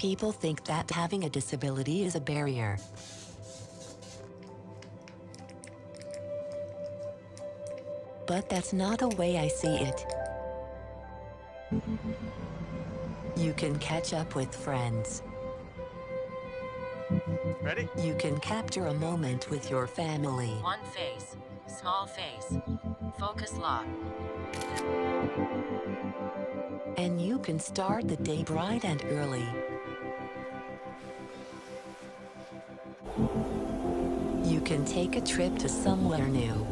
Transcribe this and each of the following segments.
people think that having a disability is a barrier. But that's not the way I see it. You can catch up with friends. Ready? You can capture a moment with your family. One face, small face, focus lock. And you can start the day bright and early. You can take a trip to somewhere new.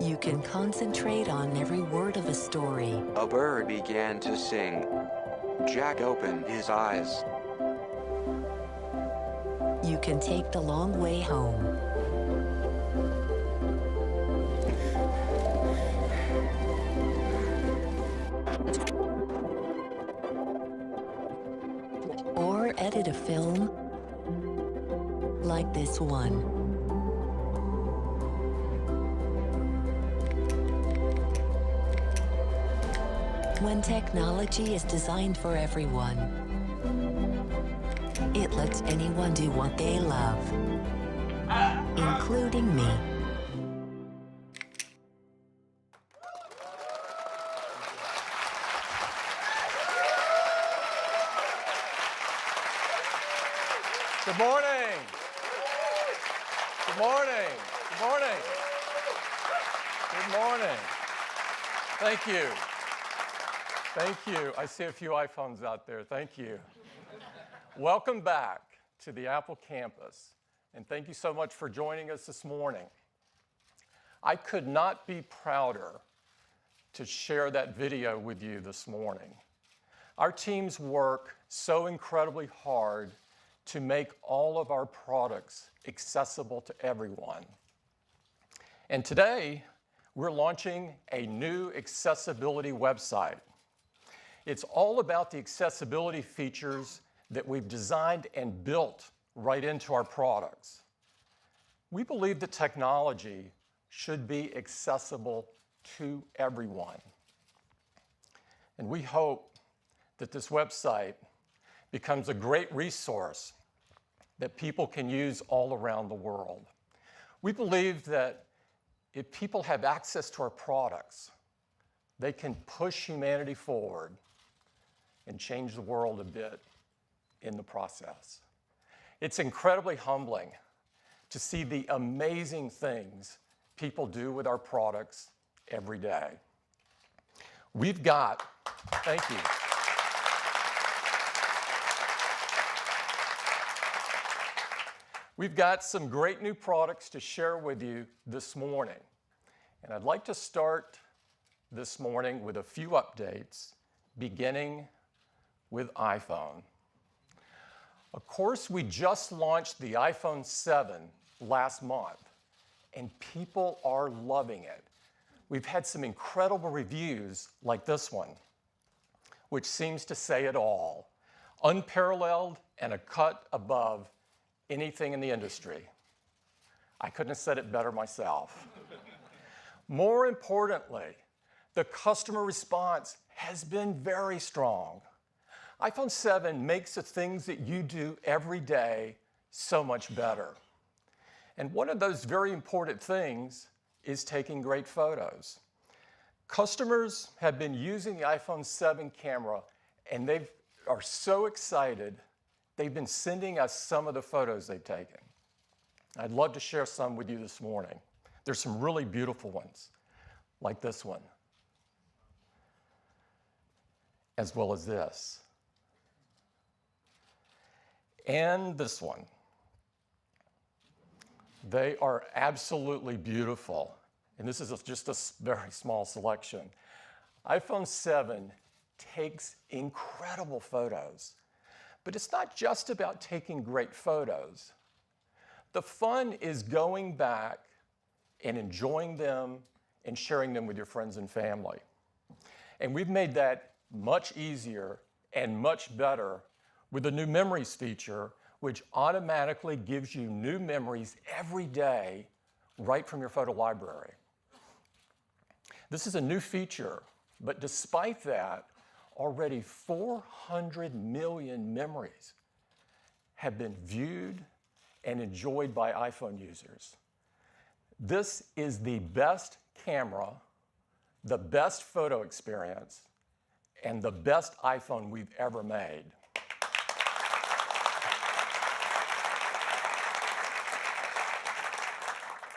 You can concentrate on every word of a story. A bird began to sing. Jack opened his eyes. You can take the long way home. Or edit a film like this one. When technology is designed for everyone, it lets anyone do what they love, including me. Good morning. Good morning. Good morning. Good morning. Thank you. Thank you. I see a few iPhones out there. Thank you. Welcome back to the Apple campus, and thank you so much for joining us this morning. I could not be prouder to share that video with you this morning. Our teams work so incredibly hard to make all of our products accessible to everyone. And today, we're launching a new accessibility website. It's all about the accessibility features that we've designed and built right into our products. We believe that technology should be accessible to everyone. And we hope that this website becomes a great resource that people can use all around the world. We believe that if people have access to our products, they can push humanity forward and change the world a bit in the process. It's incredibly humbling to see the amazing things people do with our products every day. Thank you. We've got some great new products to share with you this morning. And I'd like to start this morning with a few updates, beginning with iPhone. Of course, we just launched the iPhone 7 last month, and people are loving it. We've had some incredible reviews like this one, which seems to say it all. Unparalleled and a cut above anything in the industry. I couldn't have said it better myself. More importantly, the customer response has been very strong. iPhone 7 makes the things that you do every day so much better. And one of those very important things is taking great photos. Customers have been using the iPhone 7 camera, and they are so excited, they've been sending us some of the photos they've taken. I'd love to share some with you this morning. There's some really beautiful ones, like this one, as well as this. And this one. They are absolutely beautiful. And this is just a very small selection. iPhone 7 takes incredible photos. But it's not just about taking great photos. The fun is going back and enjoying them and sharing them with your friends and family. And we've made that much easier and much better with the new Memories feature, which automatically gives you new memories every day right from your photo library. This is a new feature, but despite that, already 400 million memories have been viewed and enjoyed by iPhone users. This is the best camera, the best photo experience, and the best iPhone we've ever made.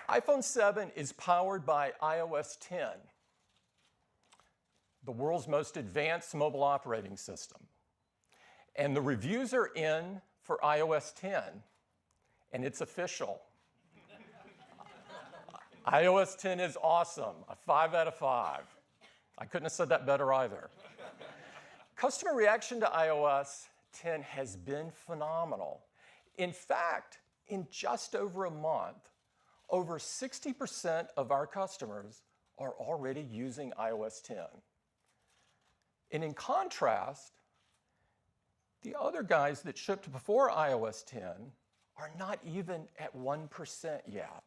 iPhone 7 is powered by iOS 10, the world's most advanced mobile operating system. And the reviews are in for iOS 10, and it's official. iOS 10 is awesome, a 5 out of 5. I couldn't have said that better either. Customer reaction to iOS 10 has been phenomenal. In fact, in just over a month, over 60% of our customers are already using iOS 10. And in contrast, the other guys that shipped before iOS 10 are not even at 1% yet.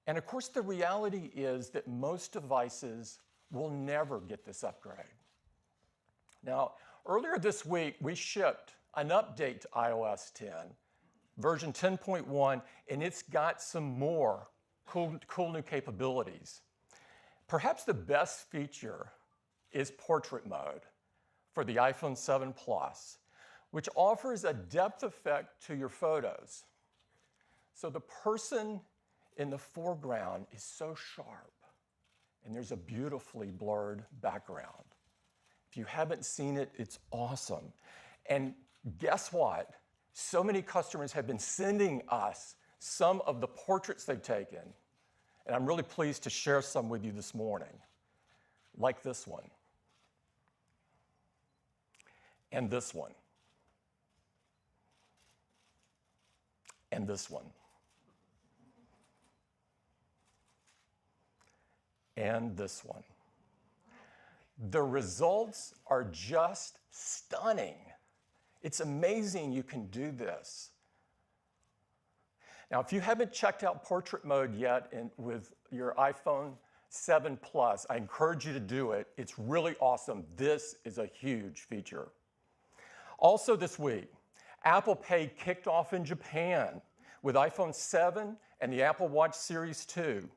And of course, the reality is that most devices will never get this upgrade. Now, earlier this week, we shipped an update to iOS 10, version 10.1, and it's got some more cool new capabilities. Perhaps the best feature is portrait mode for the iPhone 7 Plus, which offers a depth effect to your photos. So the person in the foreground is so sharp, and there's a beautifully blurred background. If you haven't seen it, it's awesome. And guess what? So many customers have been sending us some of the portraits they've taken, and I'm really pleased to share some with you this morning, like this one, and this one, and this one, and this one. The results are just stunning. It's amazing you can do this. Now, if you haven't checked out portrait mode yet with your iPhone 7 Plus, I encourage you to do it. It's really awesome. This is a huge feature. Also this week, Apple Pay kicked off in Japan with iPhone 7 and the Apple Watch Series 2.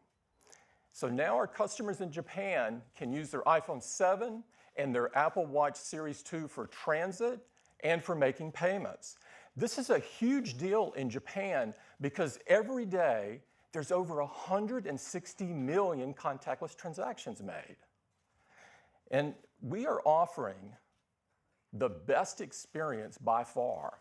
So now our customers in Japan can use their iPhone 7 and their Apple Watch Series 2 for transit and for making payments. This is a huge deal in Japan because every day there's over 160 million contactless transactions made. And we are offering the best experience by far.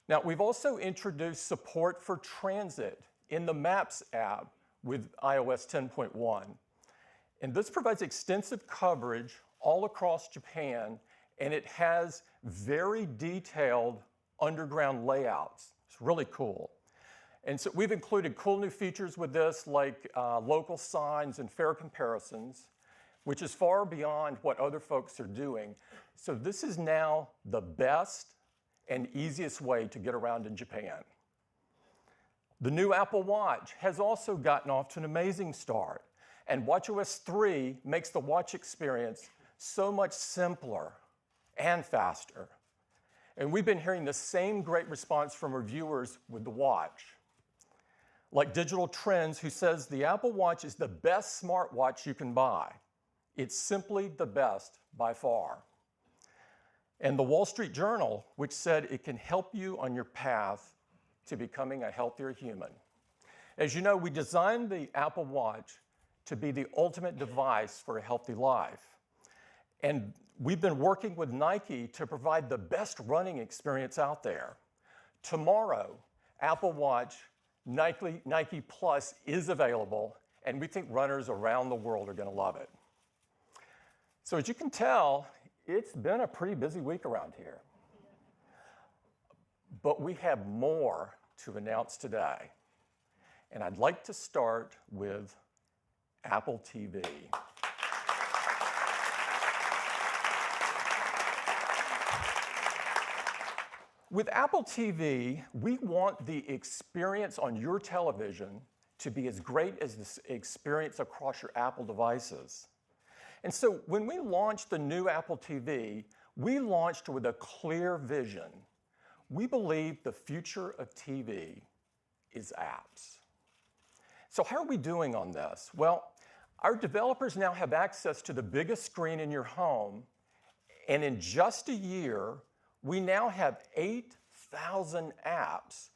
Now, we've also introduced support for transit in the Maps app with iOS 10.1. And this provides extensive coverage all across Japan, and it has very detailed underground layouts. It's really cool. And so we've included cool new features with this, like local signs and fare comparisons, which is far beyond what other folks are doing. So this is now the best and easiest way to get around in Japan. The new Apple Watch has also gotten off to an amazing start, and watchOS 3 makes the watch experience so much simpler and faster. And we've been hearing the same great response from reviewers with the watch. Like Digital Trends, who says the Apple Watch is the best smartwatch you can buy. It's simply the best by far. And the Wall Street Journal, which said it can help you on your path to becoming a healthier human. As you know, we designed the Apple Watch to be the ultimate device for a healthy life. And we've been working with Nike to provide the best running experience out there. Tomorrow, Apple Watch Nike Plus is available, and we think runners around the world are going to love it. So as you can tell, it's been a pretty busy week around here. But we have more to announce today. And I'd like to start with Apple TV. With Apple TV, we want the experience on your television to be as great as the experience across your Apple devices. And so when we launched the new Apple TV, we launched with a clear vision. We believe the future of TV is apps. So how are we doing on this? Well, our developers now have access to the biggest screen in your home, and in just a year, we now have 8,000 apps,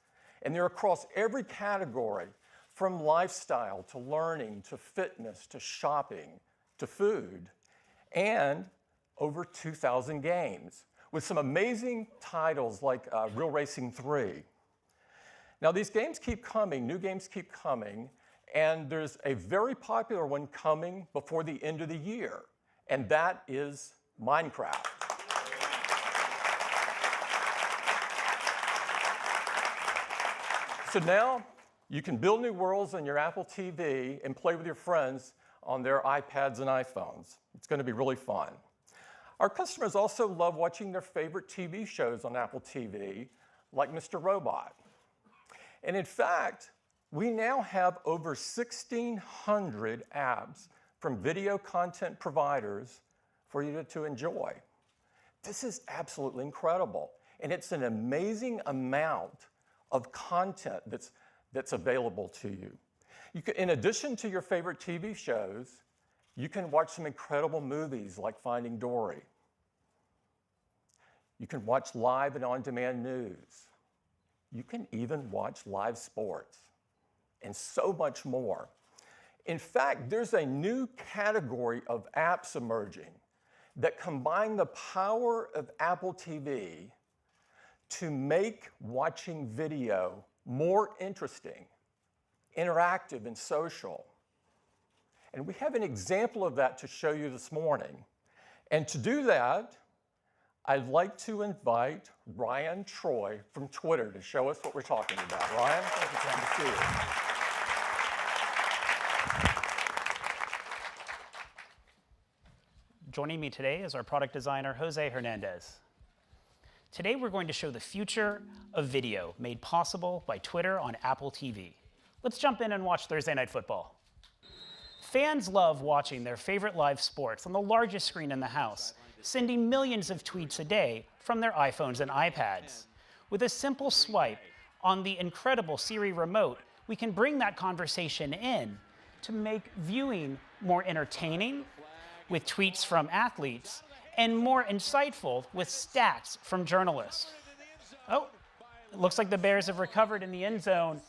and they're across every category, from lifestyle to learning to fitness to shopping to food, and over 2,000 games, with some amazing titles like Real Racing 3. Now, these games keep coming, new games keep coming, and there's a very popular one coming before the end of the year, and that is Minecraft. So now you can build new worlds on your Apple TV and play with your friends on their iPads and iPhones. It's going to be really fun. Our customers also love watching their favorite TV shows on Apple TV, like Mr. Robot. And in fact, we now have over 1,600 apps from video content providers for you to enjoy. This is absolutely incredible. And it's an amazing amount of content that's available to you. In addition to your favorite TV shows, you can watch some incredible movies like Finding Dory. You can watch live and on-demand news. You can even watch live sports, and so much more. In fact, there's a new category of apps emerging that combine the power of Apple TV to make watching video more interesting, interactive, and social. And we have an example of that to show you this morning. And to do that, I'd like to invite Ryan Troy from Twitter to show us what we're talking about. Ryan, thank you. Good to see you. Joining me today is our product designer, Jose Hernandez. Today we're going to show the future of video made possible by Twitter on Apple TV. Let's jump in and watch Thursday Night Football. Fans love watching their favorite live sports on the largest screen in the house, sending millions of tweets a day from their iPhones and iPads. With a simple swipe on the incredible Siri remote, we can bring that conversation in to make viewing more entertaining with tweets from athletes and more insightful with stats from journalists. Oh, it looks like the Bears have recovered in the end zone.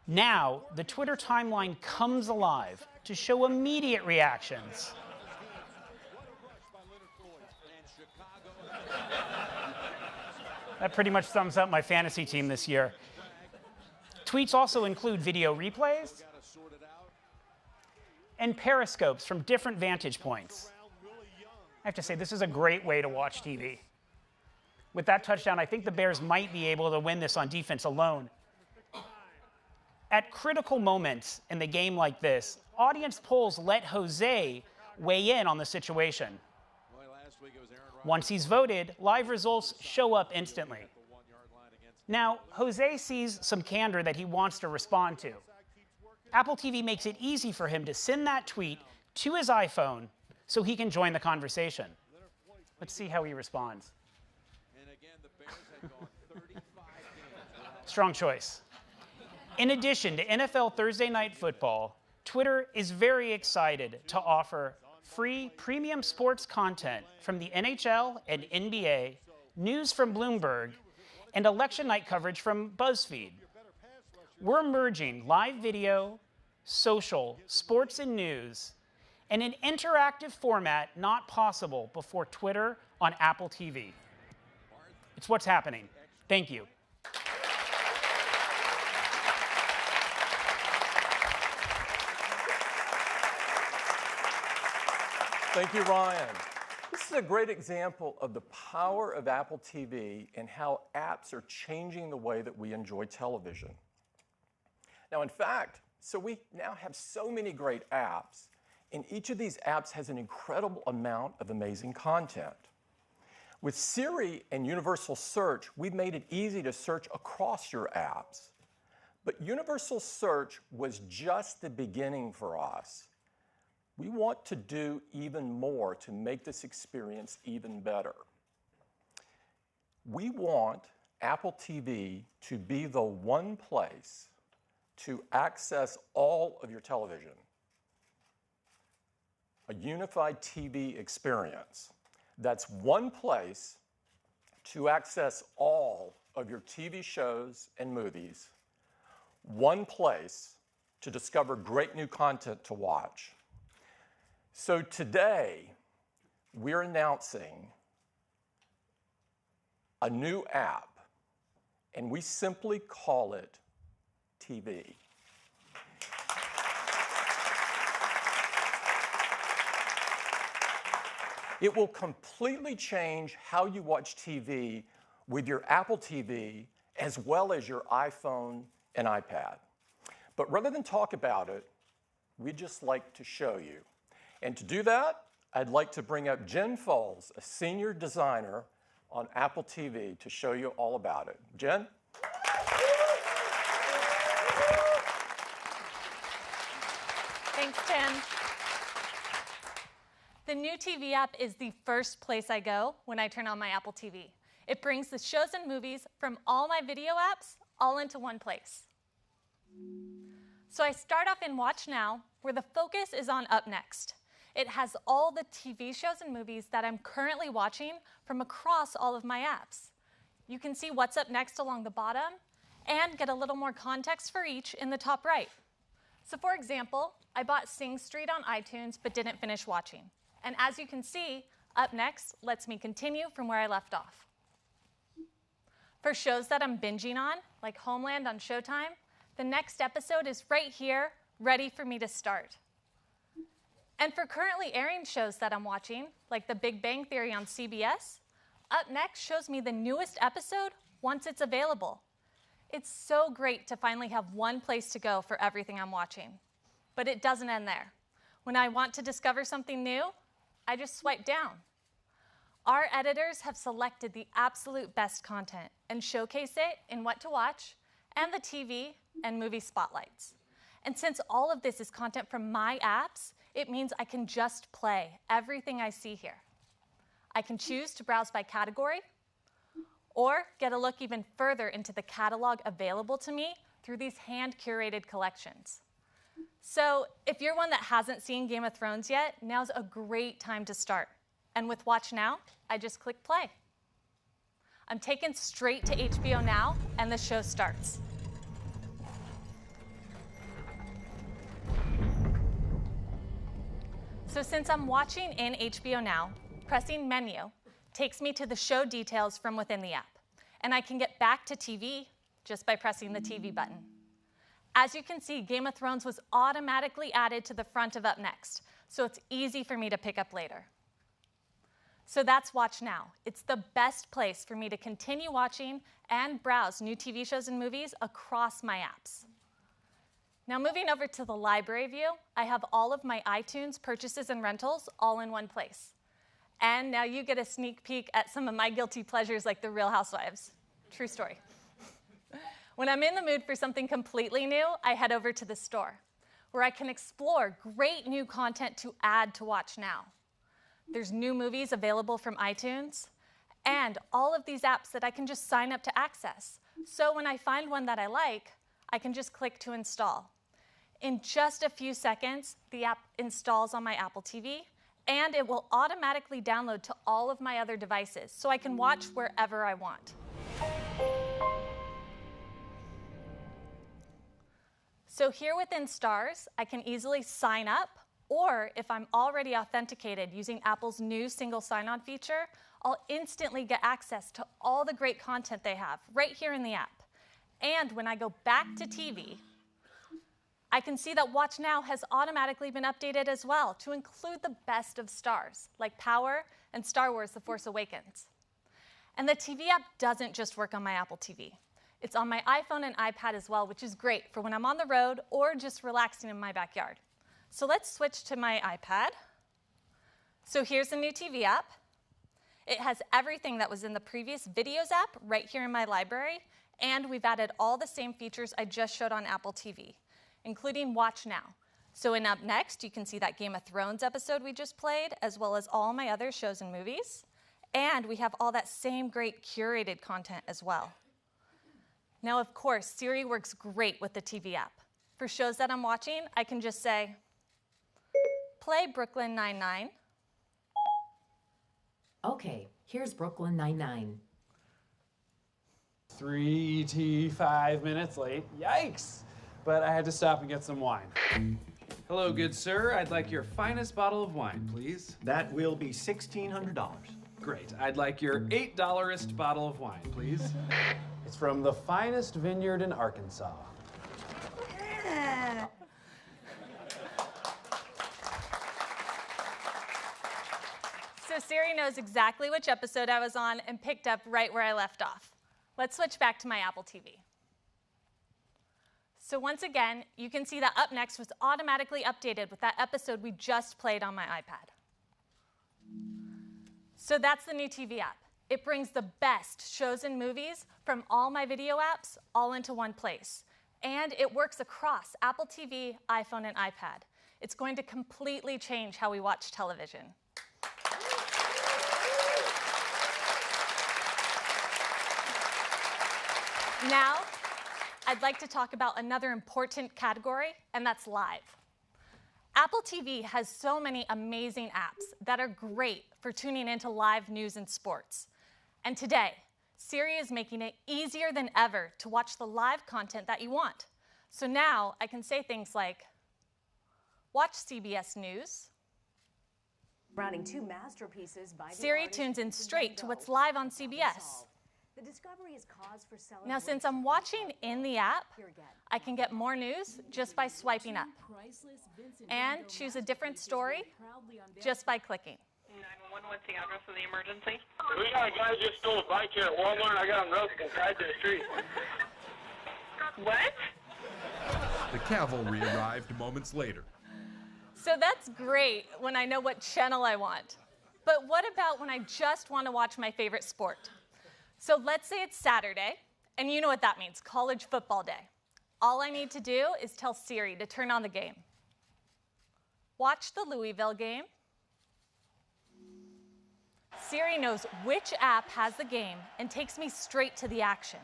Now, the Twitter timeline comes alive to show immediate reactions. That pretty much sums up my fantasy team this year. Tweets also include video replays and periscopes from different vantage points. I have to say, this is a great way to watch TV. With that touchdown, I think the Bears might be able to win this on defense alone. At critical moments in the game like this, audience polls let Jose weigh in on the situation. Once he's voted, live results show up instantly. Now, Jose sees some candor that he wants to respond to. Apple TV makes it easy for him to send that tweet to his iPhone so he can join the conversation. Let's see how he responds. Strong choice. In addition to NFL Thursday Night Football, Twitter is very excited to offer free premium sports content from the NHL and NBA, news from Bloomberg, and election night coverage from BuzzFeed. We're merging live video, social, sports, and news in an interactive format not possible before Twitter on Apple TV. It's what's happening. Thank you. Thank you, Ryan. This is a great example of the power of Apple TV and how apps are changing the way that we enjoy television. Now, in fact, so we now have so many great apps, and each of these apps has an incredible amount of amazing content. With Siri and Universal Search, we've made it easy to search across your apps. But Universal Search was just the beginning for us. We want to do even more to make this experience even better. We want Apple TV to be the one place to access all of your television. A unified TV experience. That's one place to access all of your TV shows and movies. One place to discover great new content to watch. So today, we're announcing a new app, and we simply call it TV. It will completely change how you watch TV with your Apple TV as well as your iPhone and iPad. But rather than talk about it, we'd just like to show you. And to do that, I'd like to bring up Jen Foles, a senior designer on Apple TV, to show you all about it. Jen? Thanks, Tim. The new TV app is the first place I go when I turn on my Apple TV. It brings the shows and movies from all my video apps all into one place. So I start off in Watch Now, where the focus is on Up Next. It has all the TV shows and movies that I'm currently watching from across all of my apps. You can see what's up next along the bottom and get a little more context for each in the top right. So for example, I bought Sing Street on iTunes but didn't finish watching. And as you can see, Up Next lets me continue from where I left off. For shows that I'm binging on, like Homeland on Showtime, the next episode is right here, ready for me to start. And for currently airing shows that I'm watching, like The Big Bang Theory on CBS, Up Next shows me the newest episode once it's available. It's so great to finally have one place to go for everything I'm watching. But it doesn't end there. When I want to discover something new, I just swipe down. Our editors have selected the absolute best content and showcase it in What to Watch and the TV and movie spotlights. And since all of this is content from my apps, it means I can just play everything I see here. I can choose to browse by category or get a look even further into the catalog available to me through these hand-curated collections. So if you're one that hasn't seen Game of Thrones yet, now's a great time to start. And with Watch Now, I just click play. I'm taken straight to HBO Now, and the show starts. So since I'm watching in HBO Now, pressing Menu takes me to the show details from within the app. And I can get back to TV just by pressing the TV button. As you can see, Game of Thrones was automatically added to the front of Up Next, so it's easy for me to pick up later. So that's Watch Now. It's the best place for me to continue watching and browse new TV shows and movies across my apps. Now moving over to the library view, I have all of my iTunes purchases and rentals all in one place. And now you get a sneak peek at some of my guilty pleasures like The Real Housewives. True story. When I'm in the mood for something completely new, I head over to the store, where I can explore great new content to add to Watch Now. There's new movies available from iTunes, and all of these apps that I can just sign up to access. So when I find one that I like, I can just click to install. In just a few seconds, the app installs on my Apple TV, and it will automatically download to all of my other devices, so I can watch wherever I want. So here within Stars, I can easily sign up, or if I'm already authenticated using Apple's new single sign-on feature, I'll instantly get access to all the great content they have right here in the app. And when I go back to TV, I can see that Watch Now has automatically been updated as well to include the best of Stars, like Power and Star Wars: The Force Awakens. And the TV app doesn't just work on my Apple TV. It's on my iPhone and iPad as well, which is great for when I'm on the road or just relaxing in my backyard. So let's switch to my iPad. So here's the new TV app. It has everything that was in the previous Videos app right here in my library, and we've added all the same features I just showed on Apple TV, including Watch Now. So in Up Next, you can see that Game of Thrones episode we just played, as well as all my other shows and movies. And we have all that same great curated content as well. Now, of course, Siri works great with the TV app. For shows that I'm watching, I can just say, play Brooklyn Nine-Nine. Okay, here's Brooklyn Nine-Nine. 3 to 5 minutes late. Yikes! But I had to stop and get some wine. Hello, good sir. I'd like your finest bottle of wine, please. That will be $1,600. Great. I'd like your $8-est bottle of wine, please. It's from the finest vineyard in Arkansas. So Siri knows exactly which episode I was on and picked up right where I left off. Let's switch back to my Apple TV. So once again, you can see that Up Next was automatically updated with that episode we just played on my iPad. So that's the new TV app. It brings the best shows and movies from all my video apps all into one place. And it works across Apple TV, iPhone, and iPad. It's going to completely change how we watch television. Now, I'd like to talk about another important category, and that's live. Apple TV has so many amazing apps that are great for tuning into live news and sports. And today, Siri is making it easier than ever to watch the live content that you want. So now I can say things like, watch CBS News. Crowning two masterpieces by Siri tunes in straight to what's live on CBS. The discovery is cause for celebration. Now, since I'm watching in the app, I can get more news just by swiping up and choose a different story just by clicking. 911, what's the address of the emergency? We got a guy just stole a bike here at Walmart. I got him roped and tied to the street. What? The cavalry arrived moments later. So that's great when I know what channel I want. But what about when I just want to watch my favorite sport? So let's say it's Saturday, and you know what that means, college football day. All I need to do is tell Siri to turn on the game. Watch the Louisville game. Siri knows which app has the game and takes me straight to the action.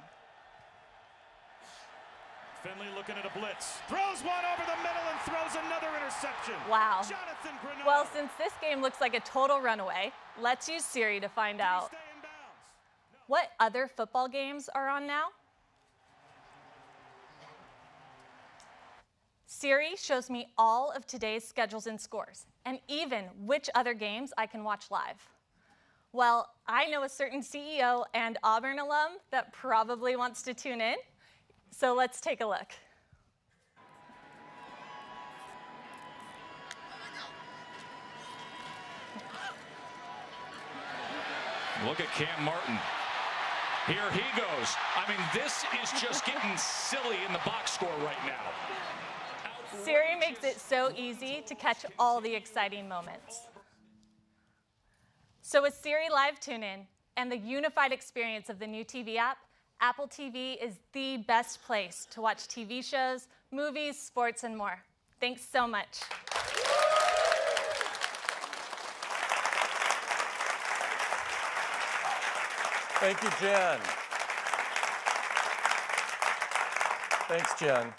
Finley looking at a blitz, throws one over the middle and throws another interception. Wow. Jonathan Grenard. Well, since this game looks like a total runaway, let's use Siri to find out what other football games are on now. Siri shows me all of today's schedules and scores, and even which other games I can watch live. Well, I know a certain CEO and Auburn alum that probably wants to tune in, so let's take a look. Look at Cam Martin. Here he goes. I mean, this is just getting silly in the box score right now. Siri makes it so easy to catch all the exciting moments. So with Siri Live Tune-In and the unified experience of the new TV app, Apple TV is the best place to watch TV shows, movies, sports, and more. Thanks so much. Thank you, Jen. Thanks, Jen.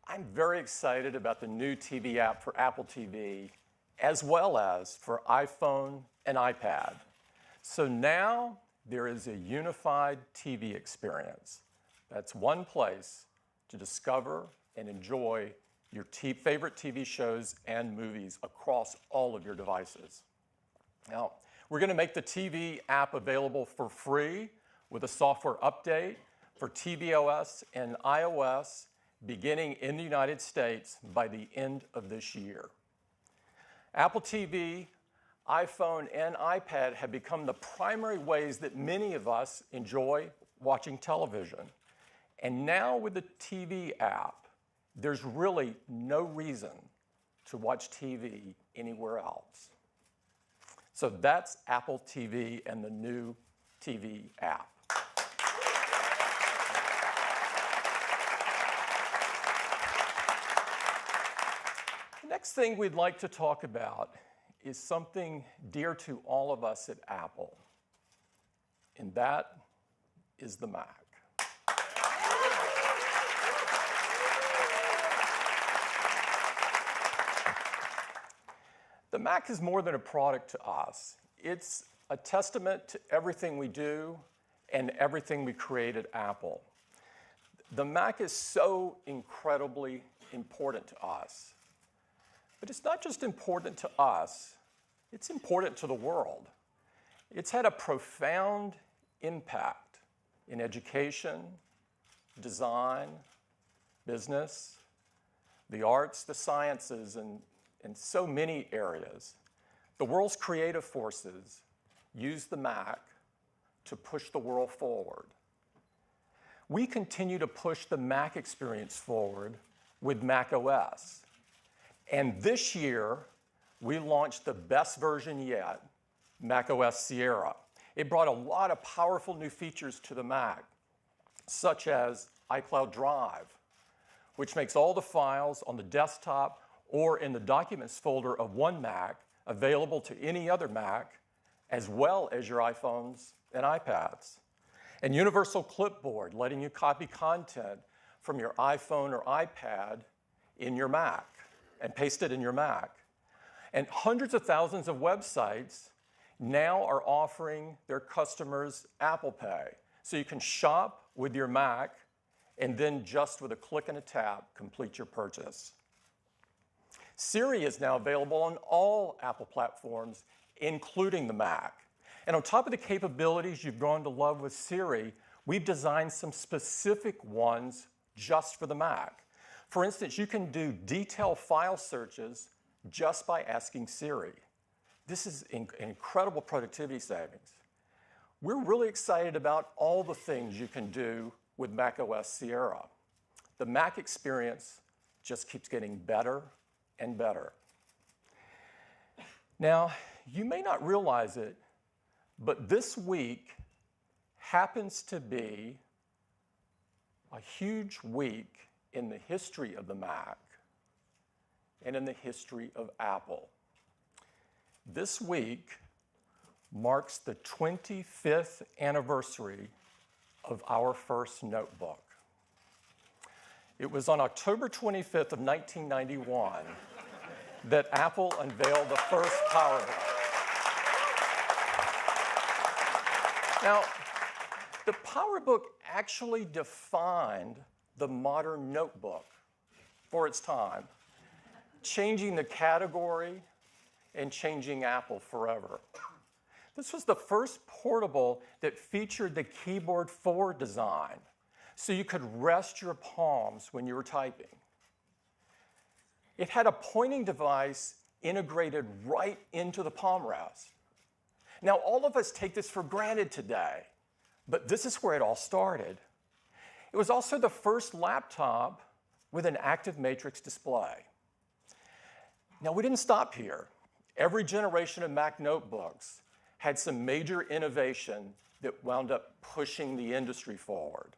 I'm very excited about the new TV app for Apple TV, as well as for iPhone and iPad. So now there is a unified TV experience. That's one place to discover and enjoy your favorite TV shows and movies across all of your devices. Now, we're going to make the TV app available for free with a software update for tvOS and iOS beginning in the United States by the end of this year. Apple TV, iPhone, and iPad have become the primary ways that many of us enjoy watching television. And now with the TV app, there's really no reason to watch TV anywhere else. So that's Apple TV and the new TV app. The next thing we'd like to talk about is something dear to all of us at Apple, and that is the Mac. The Mac is more than a product to us. It's a testament to everything we do and everything we create at Apple. The Mac is so incredibly important to us. But it's not just important to us, it's important to the world. It's had a profound impact in education, design, business, the arts, the sciences, and in so many areas. The world's creative forces use the Mac to push the world forward. We continue to push the Mac experience forward with Mac OS. And this year, we launched the best version yet, Mac OS Sierra. It brought a lot of powerful new features to the Mac, such as iCloud Drive, which makes all the files on the desktop or in the Documents folder of one Mac available to any other Mac, as well as your iPhones and iPads. And Universal Clipboard, letting you copy content from your iPhone or iPad in your Mac and paste it in your Mac. And hundreds of thousands of websites now are offering their customers Apple Pay. So you can shop with your Mac and then just with a click and a tap, complete your purchase. Siri is now available on all Apple platforms, including the Mac. And on top of the capabilities you've grown to love with Siri, we've designed some specific ones just for the Mac. For instance, you can do detailed file searches just by asking Siri. This is an incredible productivity savings. We're really excited about all the things you can do with Mac OS Sierra. The Mac experience just keeps getting better and better. Now, you may not realize it, but this week happens to be a huge week in the history of the Mac and in the history of Apple. This week marks the 25th anniversary of our first notebook. It was on October 25th of 1991 that Apple unveiled the first PowerBook. Now, the PowerBook actually defined the modern notebook for its time, changing the category and changing Apple forever. This was the first portable that featured the keyboard forward design, so you could rest your palms when you were typing. It had a pointing device integrated right into the palm rest. Now, all of us take this for granted today, but this is where it all started. It was also the first laptop with an active matrix display. Now, we didn't stop here. Every generation of Mac notebooks had some major innovation that wound up pushing the industry forward.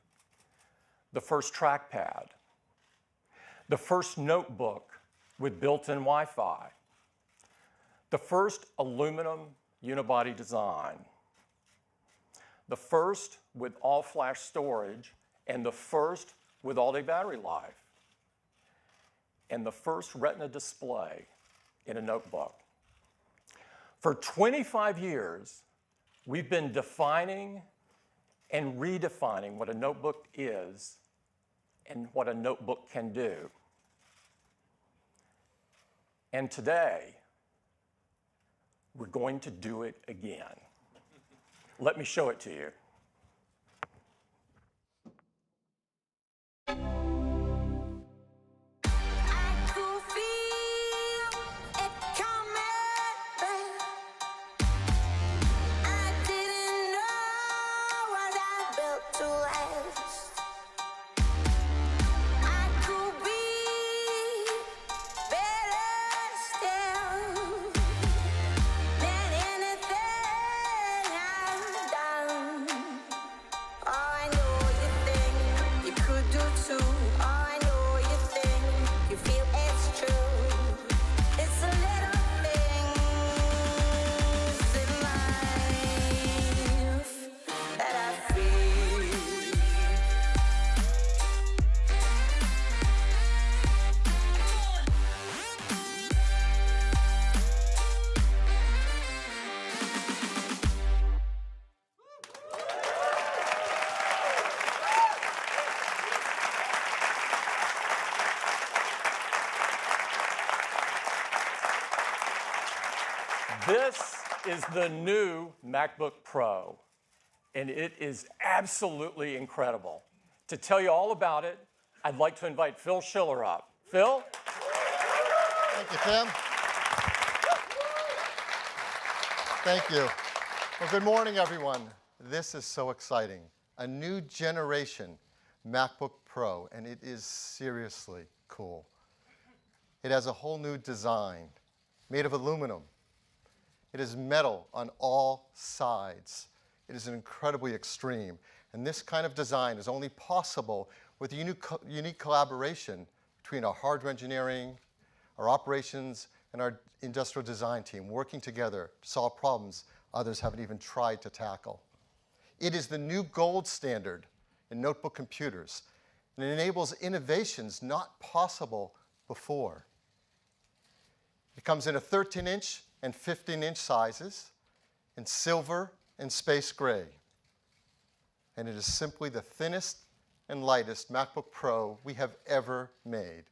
The first trackpad, the first notebook with built-in Wi-Fi, the first aluminum unibody design, the first with all-flash storage, and the first with all-day battery life, and the first Retina display in a notebook. For 25 years, we've been defining and redefining what a notebook is and what a notebook can do. And today, we're going to do it again. Let me show it to you. This is the new MacBook Pro, and it is absolutely incredible. To tell you all about it, I'd like to invite Phil Schiller up. Phil? Thank you, Tim. Thank you. Well, good morning, everyone. This is so exciting. A new generation MacBook Pro, and it is seriously cool. It has a whole new design made of aluminum. It is metal on all sides. It is incredibly extreme. And this kind of design is only possible with a unique collaboration between our hardware engineering, our operations, and our industrial design team working together to solve problems others haven't even tried to tackle. It is the new gold standard in notebook computers, and it enables innovations not possible before. It comes in a 13-inch and 15-inch sizes, in silver and space gray. And it is simply the thinnest and lightest MacBook Pro we have ever made.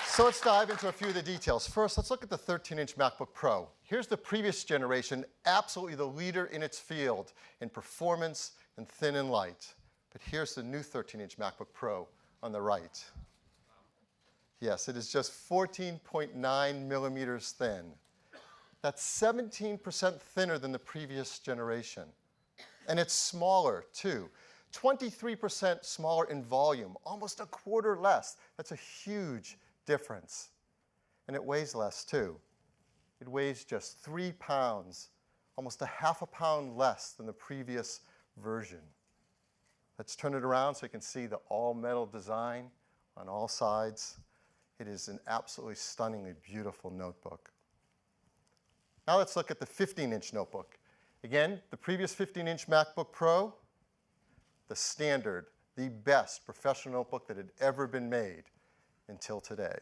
So let's dive into a few of the details. First, let's look at the 13-inch MacBook Pro. Here's the previous generation, absolutely the leader in its field in performance and thin and light. But here's the new 13-inch MacBook Pro on the right. Yes, it is just 14.9 millimeters thin. That's 17% thinner than the previous generation. And it's smaller, too. 23% smaller in volume, almost a quarter less. That's a huge difference. And it weighs less, too. It weighs just 3 pounds, almost a half a pound less than the previous version. Let's turn it around so you can see the all-metal design on all sides. It is an absolutely stunningly beautiful notebook. Now let's look at the 15-inch notebook. Again, the previous 15-inch MacBook Pro, the standard, the best professional notebook that had ever been made until today.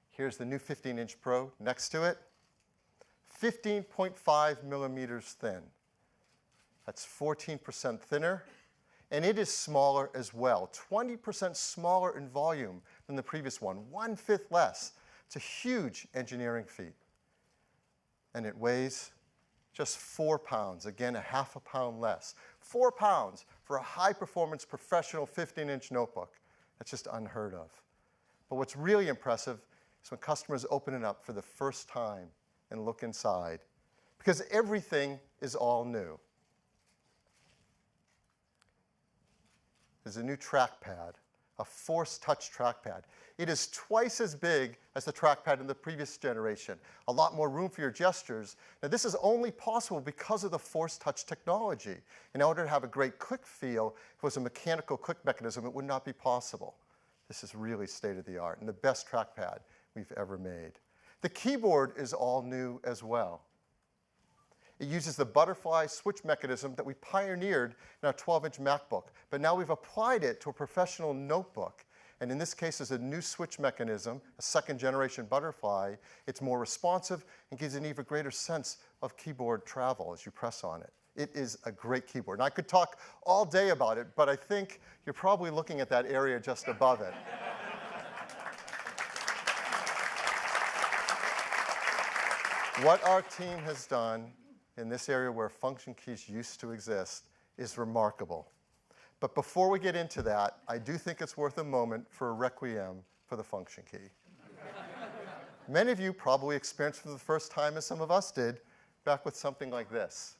Here's the new 15-inch Pro next to it. 15.5 millimeters thin. That's 14% thinner. And it is smaller as well, 20% smaller in volume than the previous one, 1/5 less. It's a huge engineering feat. And it weighs just 4 pounds, again, a half a pound less. 4 pounds for a high-performance professional 15-inch notebook. That's just unheard of. But what's really impressive is when customers open it up for the first time and look inside, because everything is all new. There's a new trackpad, a Force Touch trackpad. It is twice as big as the trackpad in the previous generation. A lot more room for your gestures. Now, this is only possible because of the Force Touch technology. In order to have a great click feel, if it was a mechanical click mechanism, it would not be possible. This is really state-of-the-art and the best trackpad we've ever made. The keyboard is all new as well. It uses the butterfly switch mechanism that we pioneered in our 12-inch MacBook, but now we've applied it to a professional notebook. And in this case, there's a new switch mechanism, a second-generation butterfly. It's more responsive and gives an even greater sense of keyboard travel as you press on it. It is a great keyboard. And I could talk all day about it, but I think you're probably looking at that area just above it. What our team has done in this area where function keys used to exist is remarkable. But before we get into that, I do think it's worth a moment for a requiem for the function key. Many of you probably experienced for the first time, as some of us did, back with something like this.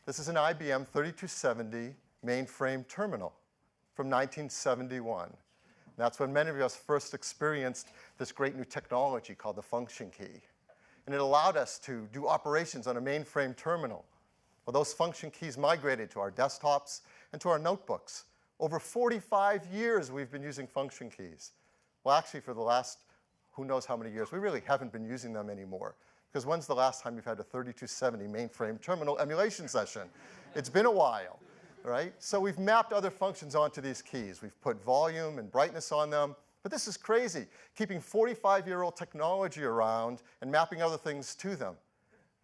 This is an IBM 3270 mainframe terminal from 1971. That's when many of us first experienced this great new technology called the function key. And it allowed us to do operations on a mainframe terminal. Well, those function keys migrated to our desktops and to our notebooks. Over 45 years we've been using function keys. Well, actually, for the last who knows how many years, we really haven't been using them anymore. Because when's the last time you've had a 3270 mainframe terminal emulation session? It's been a while, right? So we've mapped other functions onto these keys. We've put volume and brightness on them. But this is crazy, keeping 45-year-old technology around and mapping other things to them.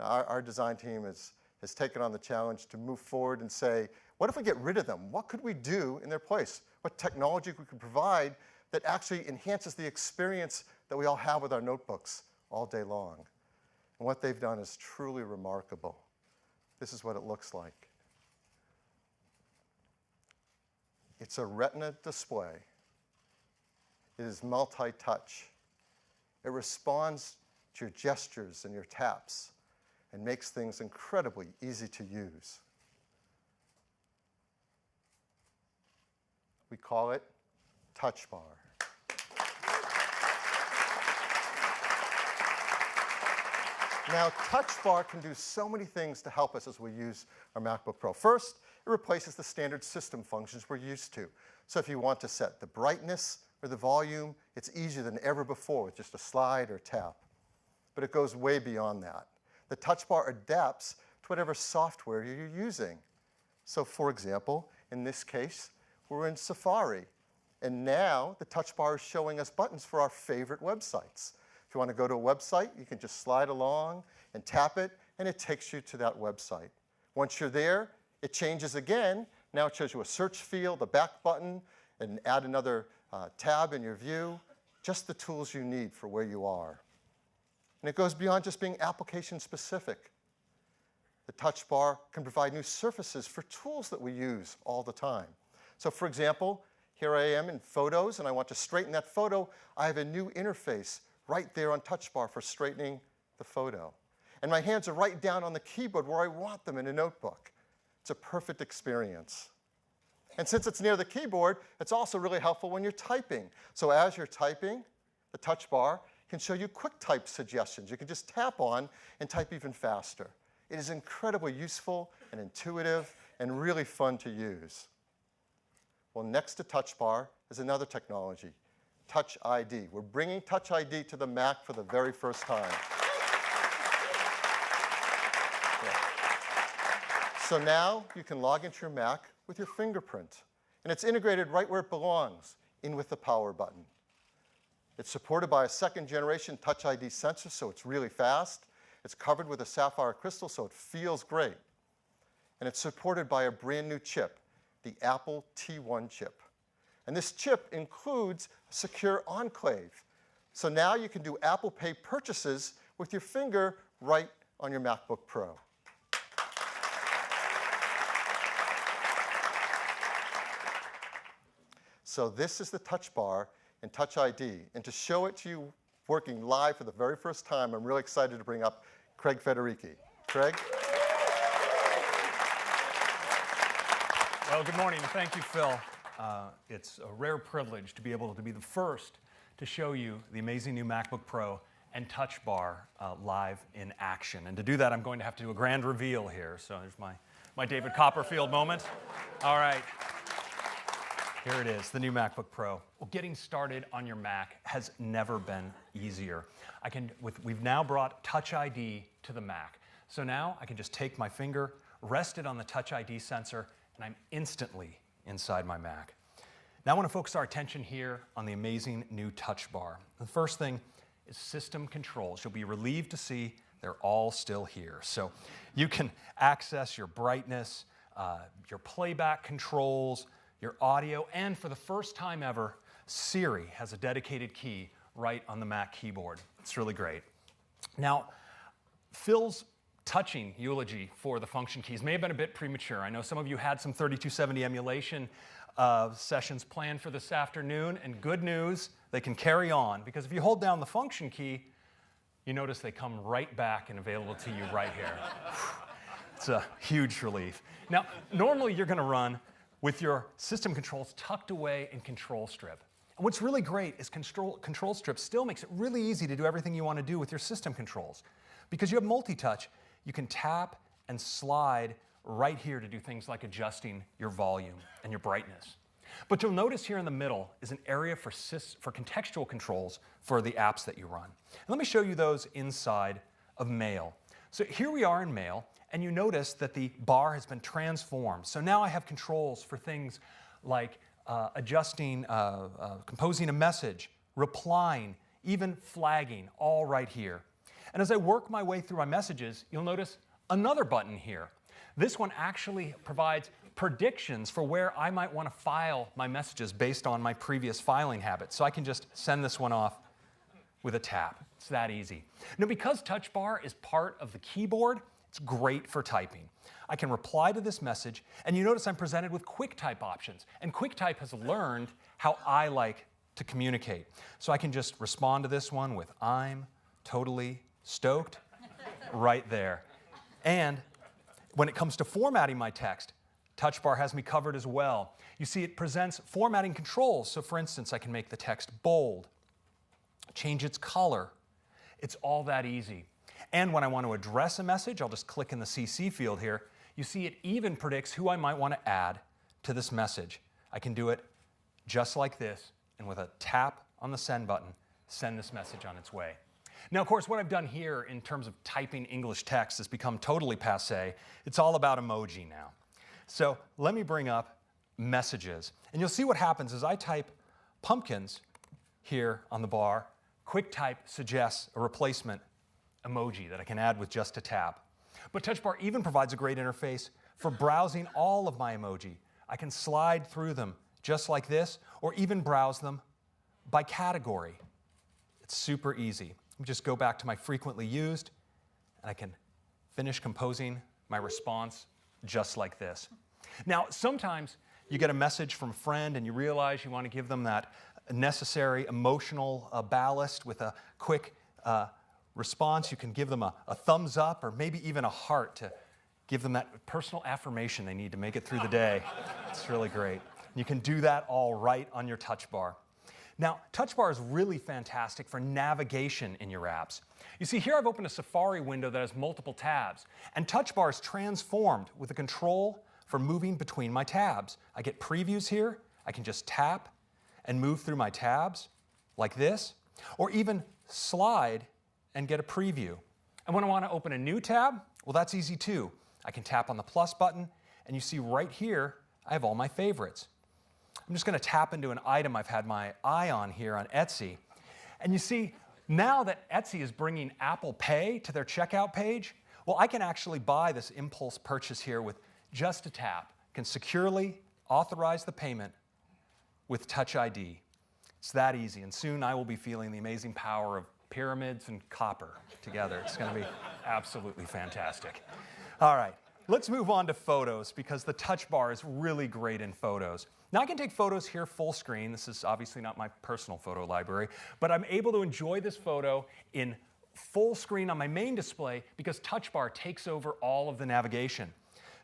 Now, our design team has taken on the challenge to move forward and say, what if we get rid of them? What could we do in their place? What technology we could provide that actually enhances the experience that we all have with our notebooks all day long. And what they've done is truly remarkable. This is what it looks like. It's a Retina display. It is multi-touch. It responds to your gestures and your taps and makes things incredibly easy to use. We call it Touch Bar. Now, Touch Bar can do so many things to help us as we use our MacBook Pro. First, it replaces the standard system functions we're used to. So if you want to set the brightness or the volume, it's easier than ever before with just a slide or tap. But it goes way beyond that. The Touch Bar adapts to whatever software you're using. So for example, in this case, we're in Safari. And now the Touch Bar is showing us buttons for our favorite websites. If you want to go to a website, you can just slide along and tap it, and it takes you to that website. Once you're there, it changes again. Now it shows you a search field, a back button, and add another tab in your view. Just the tools you need for where you are. And it goes beyond just being application specific. The Touch Bar can provide new surfaces for tools that we use all the time. So for example, here I am in Photos, and I want to straighten that photo. I have a new interface right there on Touch Bar for straightening the photo. And my hands are right down on the keyboard where I want them in a notebook. It's a perfect experience. And since it's near the keyboard, it's also really helpful when you're typing. So as you're typing, the Touch Bar can show you quick type suggestions. You can just tap on and type even faster. It is incredibly useful and intuitive and really fun to use. Well, next to Touch Bar is another technology, Touch ID. We're bringing Touch ID to the Mac for the very first time. So now you can log into your Mac with your fingerprint. And it's integrated right where it belongs, in with the power button. It's supported by a second-generation Touch ID sensor, so it's really fast. It's covered with a sapphire crystal, so it feels great. And it's supported by a brand new chip, the Apple T1 chip. And this chip includes a secure enclave. So now you can do Apple Pay purchases with your finger right on your MacBook Pro. So this is the Touch Bar and Touch ID. And to show it to you working live for the very first time, I'm really excited to bring up Craig Federici. Craig? Well, good morning, and thank you, Phil. It's a rare privilege to be able to be the first to show you the amazing new MacBook Pro and Touch Bar live in action. And to do that, I'm going to have to do a grand reveal here. So there's my David Copperfield moment. All right. Here it is, the new MacBook Pro. Well, getting started on your Mac has never been easier. We've now brought Touch ID to the Mac. So now I can just take my finger, rest it on the Touch ID sensor, and I'm instantly inside my Mac. Now I want to focus our attention here on the amazing new Touch Bar. The first thing is system controls. You'll be relieved to see they're all still here. So you can access your brightness, your playback controls, your audio, and for the first time ever, Siri has a dedicated key right on the Mac keyboard. It's really great. Now, Phil's touching eulogy for the function keys may have been a bit premature. I know some of you had some 3270 emulation sessions planned for this afternoon, and good news, they can carry on, because if you hold down the function key, you notice they come right back and available to you right here. It's a huge relief. Now, normally you're going to run with your system controls tucked away in Control Strip. And what's really great is Control Strip still makes it really easy to do everything you want to do with your system controls. Because you have multi-touch, you can tap and slide right here to do things like adjusting your volume and your brightness. But you'll notice here in the middle is an area for contextual controls for the apps that you run. And let me show you those inside of Mail. So here we are in Mail, and you notice that the bar has been transformed. So now I have controls for things like adjusting, composing a message, replying, even flagging, all right here. And as I work my way through my messages, you'll notice another button here. This one actually provides predictions for where I might want to file my messages based on my previous filing habits. So I can just send this one off with a tap. It's that easy. Now, because Touch Bar is part of the keyboard, it's great for typing. I can reply to this message, and you notice I'm presented with QuickType options. And QuickType has learned how I like to communicate. So I can just respond to this one with "I'm totally stoked" right there. And when it comes to formatting my text, Touch Bar has me covered as well. You see, it presents formatting controls. So for instance, I can make the text bold, change its color. It's all that easy. And when I want to address a message, I'll just click in the CC field here. You see, it even predicts who I might want to add to this message. I can do it just like this, and with a tap on the send button, send this message on its way. Now, of course, what I've done here in terms of typing English text has become totally passé. It's all about emoji now. So let me bring up messages. And you'll see what happens as I type pumpkins here on the bar. QuickType suggests a replacement emoji that I can add with just a tap. But Touch Bar even provides a great interface for browsing all of my emoji. I can slide through them just like this, or even browse them by category. It's super easy. Let me just go back to my frequently used, and I can finish composing my response just like this. Now, sometimes you get a message from a friend and you realize you want to give them that necessary emotional ballast with a quick response. You can give them a thumbs up or maybe even a heart to give them that personal affirmation they need to make it through the day. It's really great. You can do that all right on your Touch Bar. Now, Touch Bar is really fantastic for navigation in your apps. You see, here I've opened a Safari window that has multiple tabs, and Touch Bar is transformed with a control for moving between my tabs. I get previews here. I can just tap and move through my tabs like this, or even slide and get a preview. And when I want to open a new tab, well, that's easy too. I can tap on the plus button, and you see right here, I have all my favorites. I'm just going to tap into an item I've had my eye on here on Etsy. And you see, now that Etsy is bringing Apple Pay to their checkout page, well, I can actually buy this impulse purchase here with just a tap. I can securely authorize the payment with Touch ID. It's that easy, and soon I will be feeling the amazing power of pyramids and copper together. It's going to be absolutely fantastic. All right, let's move on to photos because the Touch Bar is really great in photos. Now I can take photos here full screen. This is obviously not my personal photo library, but I'm able to enjoy this photo in full screen on my main display because Touch Bar takes over all of the navigation.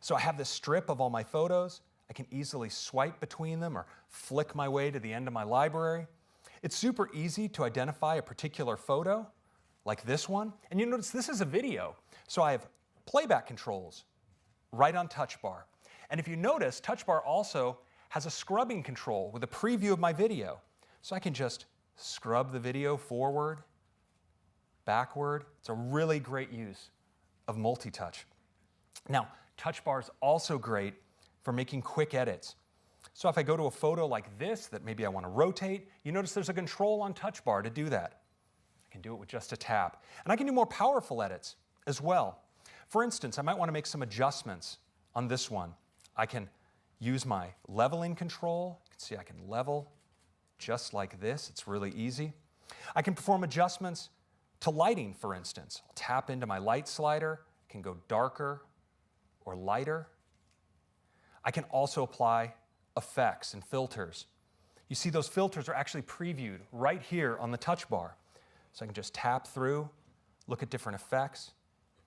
So I have this strip of all my photos. I can easily swipe between them or flick my way to the end of my library. It's super easy to identify a particular photo, like this one. And you notice this is a video. So I have playback controls right on Touch Bar. And if you notice, Touch Bar also has a scrubbing control with a preview of my video. So I can just scrub the video forward, backward. It's a really great use of multi-touch. Now, Touch Bar is also great for making quick edits. So if I go to a photo like this that maybe I want to rotate, you notice there's a control on Touch Bar to do that. I can do it with just a tap. And I can do more powerful edits as well. For instance, I might want to make some adjustments on this one. I can use my leveling control. You can see I can level just like this. It's really easy. I can perform adjustments to lighting, for instance. I'll tap into my light slider. I can go darker or lighter. I can also apply effects and filters. You see those filters are actually previewed right here on the Touch Bar. So I can just tap through, look at different effects,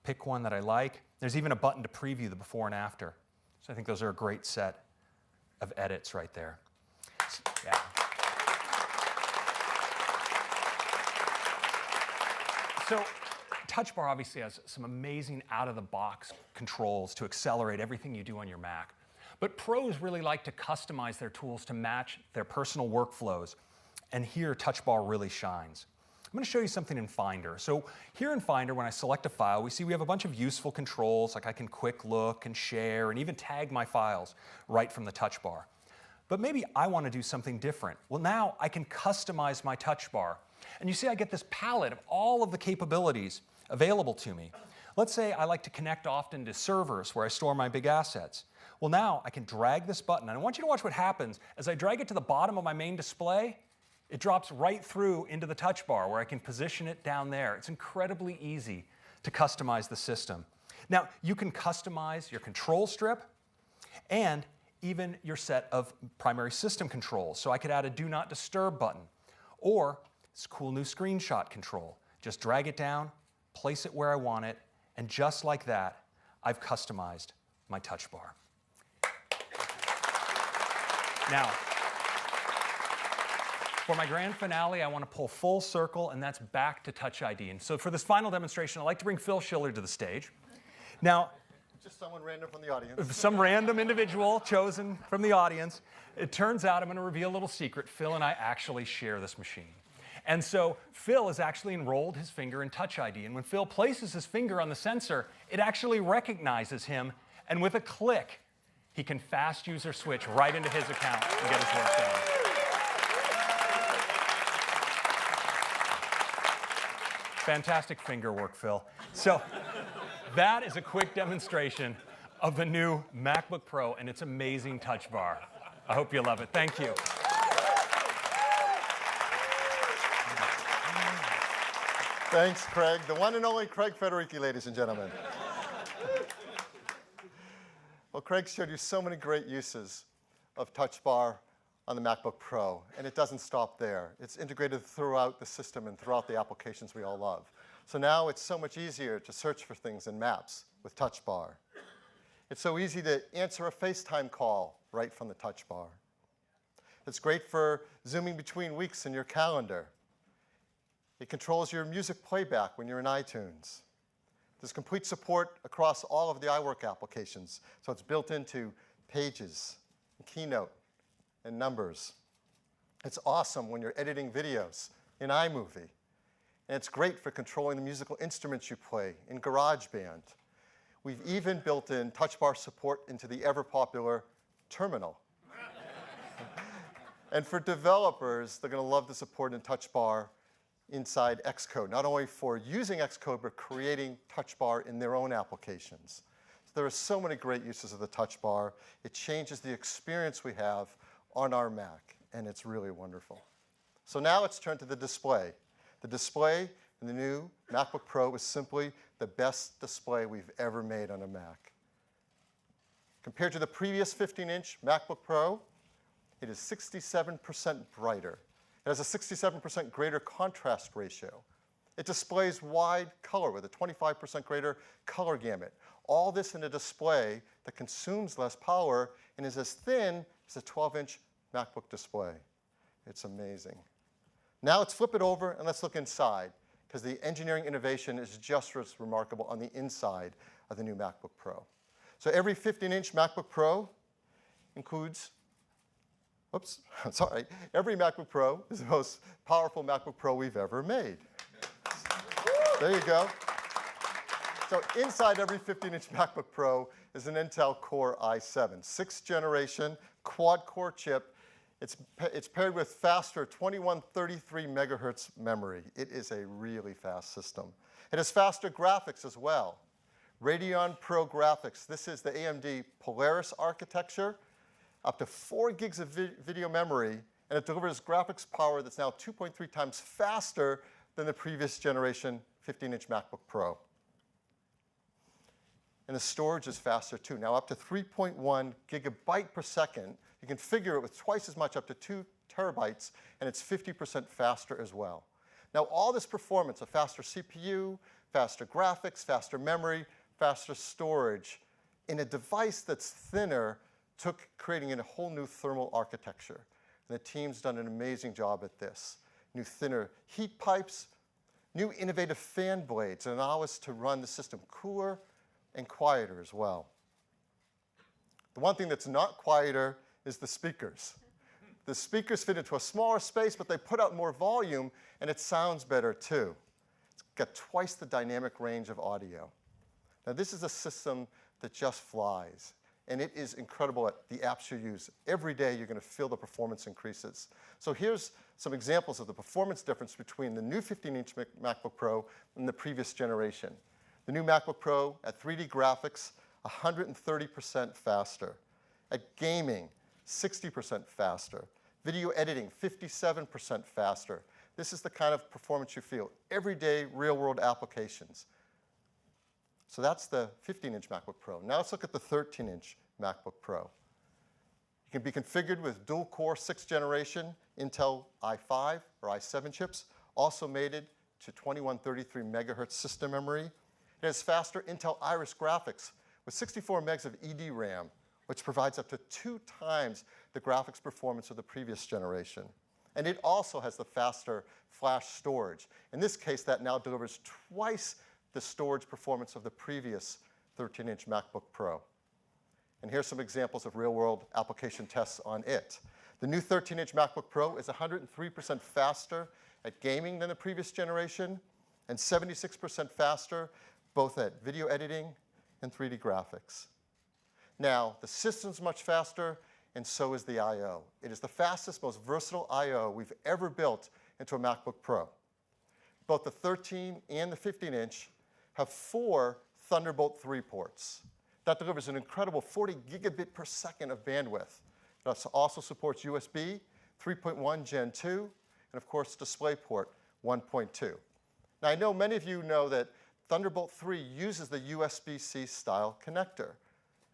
pick one that I like. There's even a button to preview the before and after. So I think those are a great set of edits right there. Yeah. So Touch Bar obviously has some amazing out-of-the-box controls to accelerate everything you do on your Mac. But pros really like to customize their tools to match their personal workflows. And here, Touch Bar really shines. I'm going to show you something in Finder. So here in Finder, when I select a file, we see we have a bunch of useful controls, like I can quick look and share and even tag my files right from the Touch Bar. But maybe I want to do something different. Well, now I can customize my Touch Bar. And you see I get this palette of all of the capabilities available to me. Let's say I like to connect often to servers where I store my big assets. Well, now I can drag this button, and I want you to watch what happens. As I drag it to the bottom of my main display, it drops right through into the touch bar where I can position it down there. It's incredibly easy to customize the system. Now, you can customize your control strip and even your set of primary system controls. So I could add a Do Not Disturb button, or this cool new screenshot control. Just drag it down, place it where I want it, and just like that, I've customized my touch bar. Now, for my grand finale, I want to pull full circle, and that's back to Touch ID. And so for this final demonstration, I'd like to bring Phil Schiller to the stage. Now, just someone random from the audience. Some random individual chosen from the audience. It turns out, I'm going to reveal a little secret. Phil and I actually share this machine. And so Phil has actually enrolled his finger in Touch ID. And when Phil places his finger on the sensor, it actually recognizes him. And with a click, he can fast user switch right into his account and get his work done. Fantastic finger work, Phil. So that is a quick demonstration of the new MacBook Pro and its amazing touch bar. I hope you love it. Thank you. Thanks, Craig. The one and only Craig Federici, ladies and gentlemen. Well, Craig showed you so many great uses of Touch Bar on the MacBook Pro, and it doesn't stop there. It's integrated throughout the system and throughout the applications we all love. So now it's so much easier to search for things in Maps with Touch Bar. It's so easy to answer a FaceTime call right from the Touch Bar. It's great for zooming between weeks in your calendar. It controls your music playback when you're in iTunes. There's complete support across all of the iWork applications, so it's built into Pages, and Keynote, and Numbers. It's awesome when you're editing videos in iMovie. And it's great for controlling the musical instruments you play in GarageBand. We've even built in Touch Bar support into the ever-popular Terminal. And for developers, they're going to love the support in Touch Bar inside Xcode, not only for using Xcode, but creating Touch Bar in their own applications. So there are so many great uses of the Touch Bar. It changes the experience we have on our Mac, and it's really wonderful. So now let's turn to the display. The display in the new MacBook Pro is simply the best display we've ever made on a Mac. Compared to the previous 15-inch MacBook Pro, it is 67% brighter. It has a 67% greater contrast ratio. It displays wide color with a 25% greater color gamut. All this in a display that consumes less power and is as thin as a 12-inch MacBook display. It's amazing. Now let's flip it over and let's look inside, because the engineering innovation is just as remarkable on the inside of the new MacBook Pro. So every 15-inch MacBook Pro includes, every MacBook Pro is the most powerful MacBook Pro we've ever made. There you go. So inside every 15-inch MacBook Pro is an Intel Core i7, 6th generation quad-core chip. It's paired with faster 2133 megahertz memory. It is a really fast system. It has faster graphics as well. Radeon Pro graphics. This is the AMD Polaris architecture. Up to 4 gigs of video memory, and it delivers graphics power that's now 2.3 times faster than the previous generation 15-inch MacBook Pro. And the storage is faster too, now up to 3.1 gigabyte per second. You can configure it with twice as much, up to 2 terabytes, and it's 50% faster as well. Now all this performance, a faster CPU, faster graphics, faster memory, faster storage, in a device that's thinner, took creating a whole new thermal architecture. And the team's done an amazing job at this. New thinner heat pipes, new innovative fan blades that allow us to run the system cooler and quieter as well. The one thing that's not quieter is the speakers. The speakers fit into a smaller space, but they put out more volume, and it sounds better too. It's got twice the dynamic range of audio. Now this is a system that just flies. And it is incredible at the apps you use. Every day you're going to feel the performance increases. So here's some examples of the performance difference between the new 15-inch MacBook Pro and the previous generation. The new MacBook Pro at 3D graphics, 130% faster. At gaming, 60% faster. Video editing, 57% faster. This is the kind of performance you feel. Everyday real-world applications. So that's the 15-inch MacBook Pro. Now let's look at the 13-inch MacBook Pro. It can be configured with dual-core 6th generation Intel i5 or i7 chips, also mated to 2133 megahertz system memory. It has faster Intel Iris graphics with 64 megs of EDRAM, which provides up to 2 times the graphics performance of the previous generation. And it also has the faster flash storage. In this case, that now delivers twice the storage performance of the previous 13-inch MacBook Pro. And here's some examples of real-world application tests on it. The new 13-inch MacBook Pro is 103% faster at gaming than the previous generation, and 76% faster both at video editing and 3D graphics. Now, the system's much faster, and so is the I/O. It is the fastest, most versatile I/O we've ever built into a MacBook Pro. Both the 13 and the 15-inch have 4 Thunderbolt 3 ports. That delivers an incredible 40 gigabit per second of bandwidth. It also supports USB 3.1 Gen 2, and of course, DisplayPort 1.2. Now, I know many of you know that Thunderbolt 3 uses the USB-C style connector.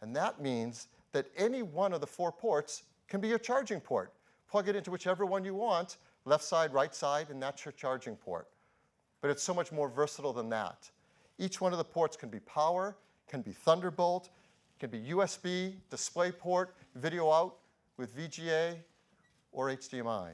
And that means that any one of the 4 ports can be your charging port. Plug it into whichever one you want, left side, right side, and that's your charging port. But it's so much more versatile than that. Each one of the ports can be power, can be Thunderbolt, can be USB, DisplayPort, video out with VGA, or HDMI.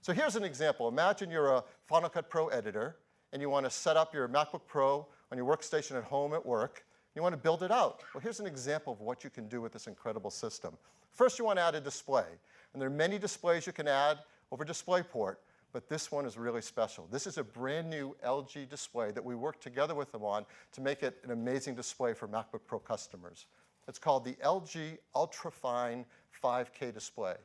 So here's an example. Imagine you're a Final Cut Pro editor, and you want to set up your MacBook Pro on your workstation at home at work. You want to build it out. Well, here's an example of what you can do with this incredible system. First, you want to add a display. And there are many displays you can add over DisplayPort, but this one is really special. This is a brand new LG display that we worked together with them on to make it an amazing display for MacBook Pro customers. It's called the LG Ultrafine 5K display.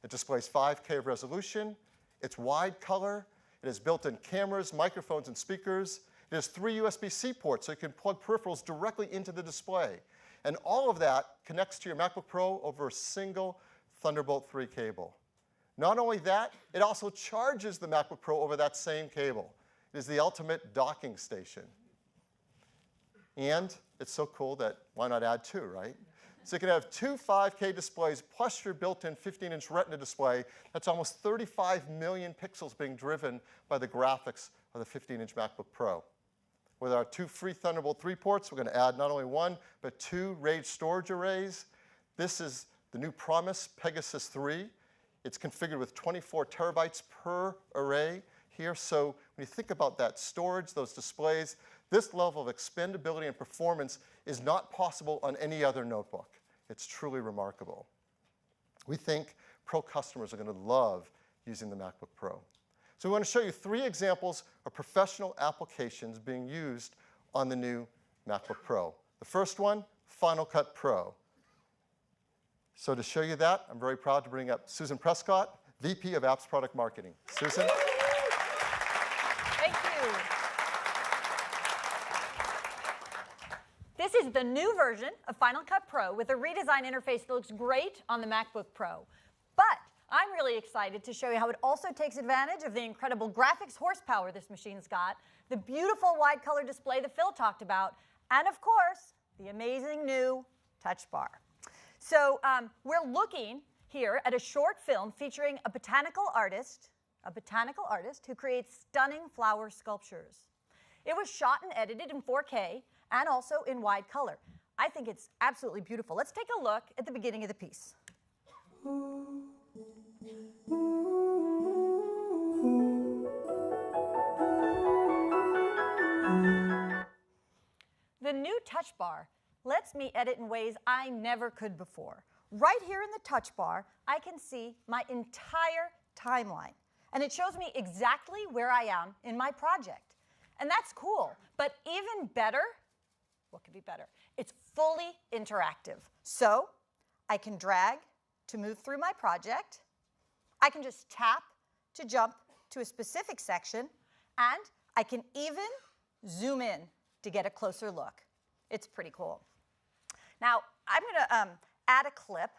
It displays 5K of resolution. It's wide color. It has built-in cameras, microphones, and speakers. It has 3 USB-C ports, so you can plug peripherals directly into the display. And all of that connects to your MacBook Pro over a single Thunderbolt 3 cable. Not only that, it also charges the MacBook Pro over that same cable. It is the ultimate docking station. And it's so cool that why not add 2, right? So you can have 2 5K displays plus your built-in 15-inch Retina display. That's almost 35 million pixels being driven by the graphics of the 15-inch MacBook Pro. With our 2 free Thunderbolt 3 ports, we're going to add not only 1, but 2 RAID storage arrays. This is the new Promise Pegasus 3. It's configured with 24 terabytes per array here. So when you think about that storage, those displays, this level of expandability and performance is not possible on any other notebook. It's truly remarkable. We think Pro customers are going to love using the MacBook Pro. So we want to show you 3 examples of professional applications being used on the new MacBook Pro. The first one, Final Cut Pro. So to show you that, I'm very proud to bring up Susan Prescott, VP of Apps Product Marketing. Susan? Thank you. This is the new version of Final Cut Pro with a redesigned interface that looks great on the MacBook Pro. But I'm really excited to show you how it also takes advantage of the incredible graphics horsepower this machine's got, the beautiful wide color display that Phil talked about, and of course, the amazing new Touch Bar. So we're looking here at a short film featuring a botanical artist who creates stunning flower sculptures. It was shot and edited in 4K and also in wide color. I think it's absolutely beautiful. Let's take a look at the beginning of the piece. The new Touch Bar lets me edit in ways I never could before. Right here in the Touch Bar, I can see my entire timeline. And it shows me exactly where I am in my project. And that's cool. But even better, what could be better? It's fully interactive. So I can drag to move through my project. I can just tap to jump to a specific section. And I can even zoom in to get a closer look. It's pretty cool. Now, I'm going to add a clip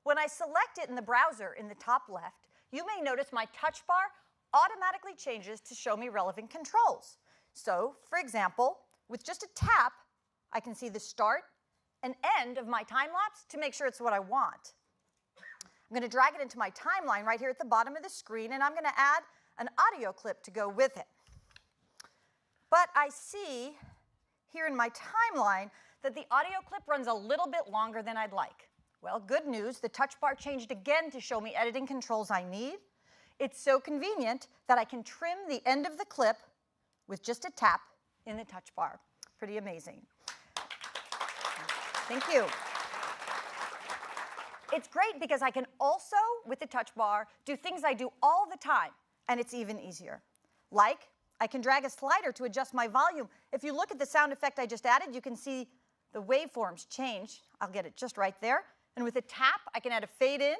when I select it in the browser in the top left, you may notice my touch bar automatically changes to show me relevant controls. So, for example, with just a tap, I can see the start and end of my time lapse to make sure it's what I want. I'm going to drag it into my timeline right here at the bottom of the screen, and I'm going to add an audio clip to go with it. But I see here in my timeline that the audio clip runs a little bit longer than I'd like. Well, good news, the touch bar changed again to show me editing controls I need. It's so convenient that I can trim the end of the clip with just a tap in the touch bar. Pretty amazing. Thank you. It's great because I can also, with the touch bar, do things I do all the time, and it's even easier. Like, I can drag a slider to adjust my volume. If you look at the sound effect I just added, you can see the waveforms change. I'll get it just right there. And with a tap, I can add a fade in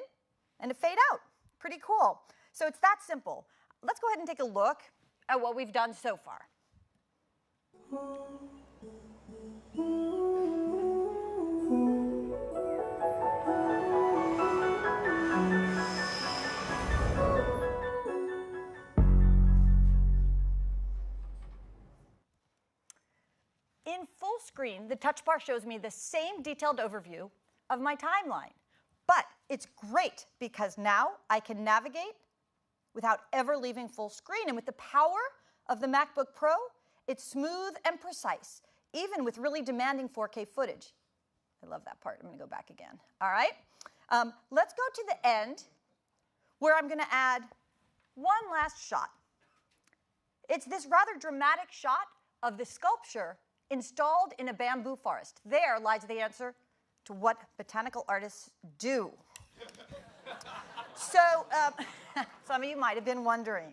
and a fade out. Pretty cool. So it's that simple. Let's go ahead and take a look at what we've done so far. In full screen, the touch bar shows me the same detailed overview of my timeline. But it's great because now I can navigate without ever leaving full screen. And with the power of the MacBook Pro, it's smooth and precise, even with really demanding 4K footage. I love that part. I'm going to go back again. All right. Let's go to the end where I'm going to add one last shot. It's this rather dramatic shot of the sculpture installed in a bamboo forest. There lies the answer to what botanical artists do. So some of you might have been wondering.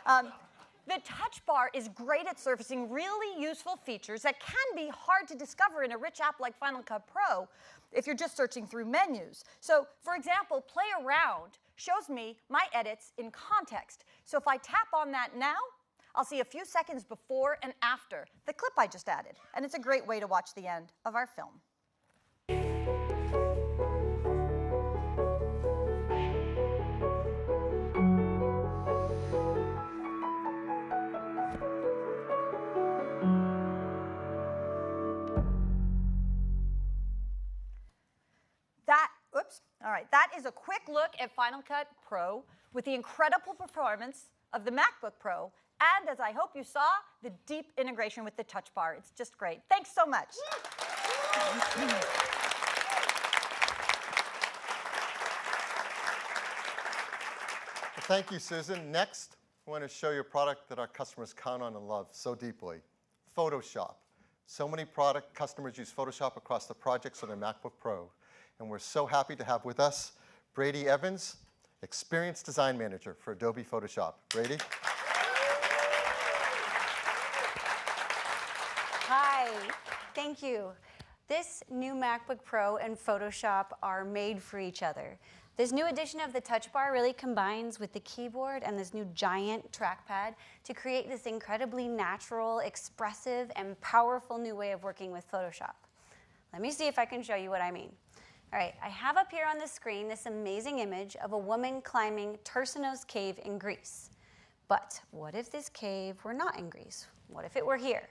The touch bar is great at surfacing really useful features that can be hard to discover in a rich app like Final Cut Pro if you're just searching through menus. So, for example, Play Around shows me my edits in context. So if I tap on that now, I'll see a few seconds before and after the clip I just added. And it's a great way to watch the end of our film. That is a quick look at Final Cut Pro with the incredible performance of the MacBook Pro, and as I hope you saw, the deep integration with the touch bar. It's just great. Thanks so much. Thank you, Susan. Next, I want to show you a product that our customers count on and love so deeply, Photoshop. So many customers use Photoshop across the projects on their MacBook Pro. And we're so happy to have with us Brady Evans, Experienced Design Manager for Adobe Photoshop. Brady? Hi, thank you. This new MacBook Pro and Photoshop are made for each other. This new edition of the touch bar really combines with the keyboard and this new giant trackpad to create this incredibly natural, expressive, and powerful new way of working with Photoshop. Let me see if I can show you what I mean. All right, I have up here on the screen this amazing image of a woman climbing Tersinos Cave in Greece. But what if this cave were not in Greece? What if it were here?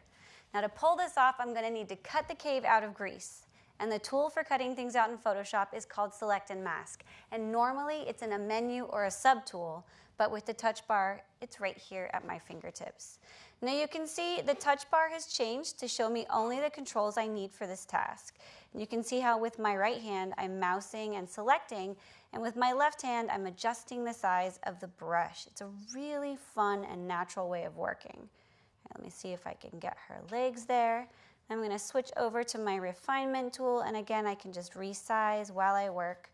Now to pull this off, I'm gonna need to cut the cave out of Greece. And the tool for cutting things out in Photoshop is called Select and Mask. And normally it's in a menu or a subtool, but with the touch bar, it's right here at my fingertips. Now you can see the touch bar has changed to show me only the controls I need for this task. And you can see how with my right hand, I'm mousing and selecting, and with my left hand, I'm adjusting the size of the brush. It's a really fun and natural way of working. Right, let me see if I can get her legs there. I'm gonna switch over to my refinement tool, and again, I can just resize while I work.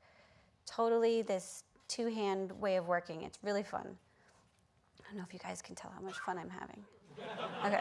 Totally this two-hand way of working. It's really fun. I don't know if you guys can tell how much fun I'm having. Okay,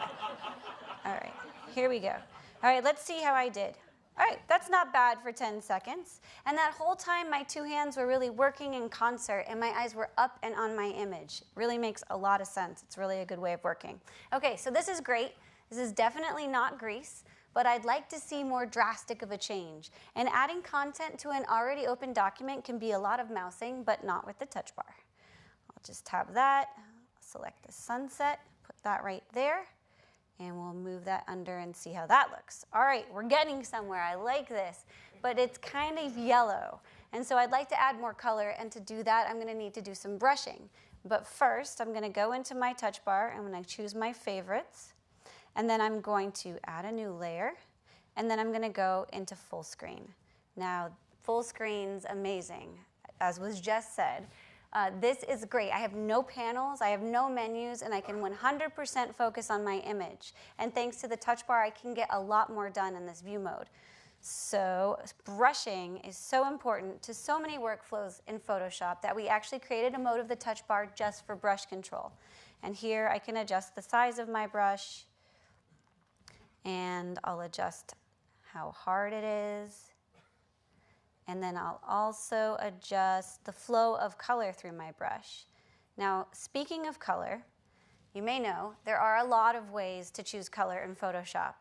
all right, here we go. All right, let's see how I did. All right, that's not bad for 10 seconds. And that whole time, my two hands were really working in concert, and my eyes were up and on my image. Really makes a lot of sense. It's really a good way of working. Okay, so this is great. This is definitely not Greece, but I'd like to see more drastic of a change. And adding content to an already open document can be a lot of mousing, but not with the touch bar. I'll just tap that, select the sunset, put that right there, and we'll move that under and see how that looks. All right, we're getting somewhere. I like this, but it's kind of yellow. And so I'd like to add more color, and to do that, I'm gonna need to do some brushing. But first, I'm gonna go into my touch bar, I'm gonna choose my favorites, and then I'm going to add a new layer, and then I'm gonna go into full screen. Now, full screen's amazing, as was just said. This is great. I have no panels, I have no menus, and I can 100% focus on my image. And thanks to the touch bar, I can get a lot more done in this view mode. So brushing is so important to so many workflows in Photoshop that we actually created a mode of the touch bar just for brush control. And here I can adjust the size of my brush, and I'll adjust how hard it is. And then I'll also adjust the flow of color through my brush. Now, speaking of color, you may know there are a lot of ways to choose color in Photoshop,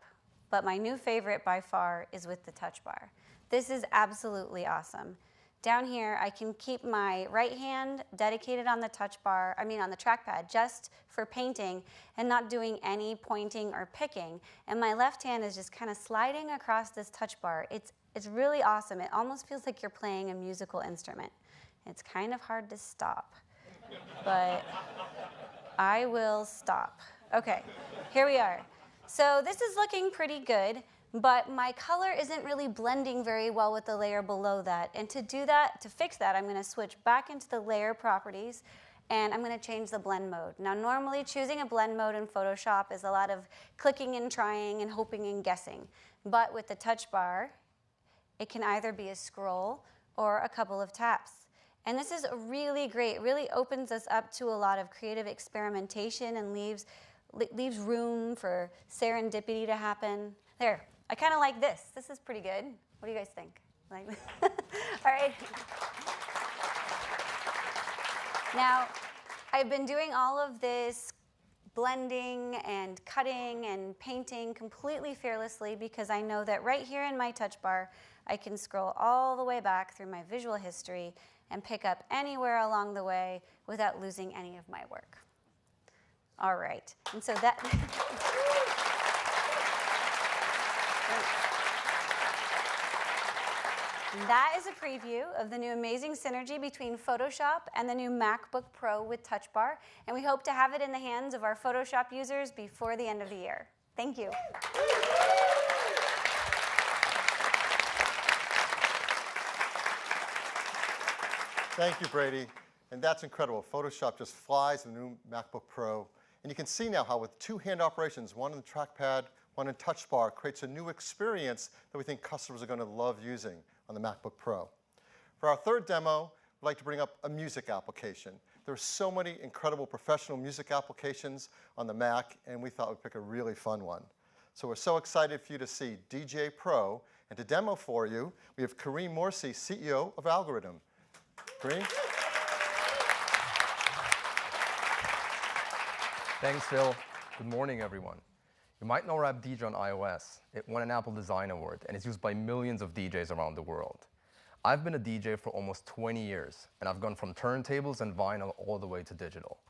but my new favorite by far is with the touch bar. This is absolutely awesome. Down here, I can keep my right hand dedicated on the touch bar, on the trackpad, just for painting and not doing any pointing or picking. And my left hand is just kind of sliding across this touch bar. It's really awesome. It almost feels like you're playing a musical instrument. It's kind of hard to stop, but I will stop. Okay, here we are. So this is looking pretty good, but my color isn't really blending very well with the layer below that. And to do that, to fix that, I'm gonna switch back into the layer properties, and I'm gonna change the blend mode. Now, normally choosing a blend mode in Photoshop is a lot of clicking and trying and hoping and guessing. But with the touch bar, it can either be a scroll or a couple of taps. And this is really great. It really opens us up to a lot of creative experimentation and leaves room for serendipity to happen. There, I kind of like this. This is pretty good. What do you guys think? Like, all right. Now, I've been doing all of this blending and cutting and painting completely fearlessly because I know that right here in my touch bar, I can scroll all the way back through my visual history and pick up anywhere along the way without losing any of my work. All right, and so that, that is a preview of the new amazing synergy between Photoshop and the new MacBook Pro with Touch Bar, and we hope to have it in the hands of our Photoshop users before the end of the year. Thank you. Thank you, Brady. And that's incredible. Photoshop just flies in the new MacBook Pro. And you can see now how with two hand operations, one in the trackpad, one in touch bar, creates a new experience that we think customers are going to love using on the MacBook Pro. For our third demo, we'd like to bring up a music application. There are so many incredible professional music applications on the Mac, and we thought we'd pick a really fun one. So we're so excited for you to see DJ Pro. And to demo for you, we have Kareem Morsi, CEO of Algorithm. Kareem? Thanks, Phil. Good morning, everyone. You might know Rap DJ on iOS. It won an Apple Design Award, and it's used by millions of DJs around the world. I've been a DJ for almost 20 years, and I've gone from turntables and vinyl all the way to digital.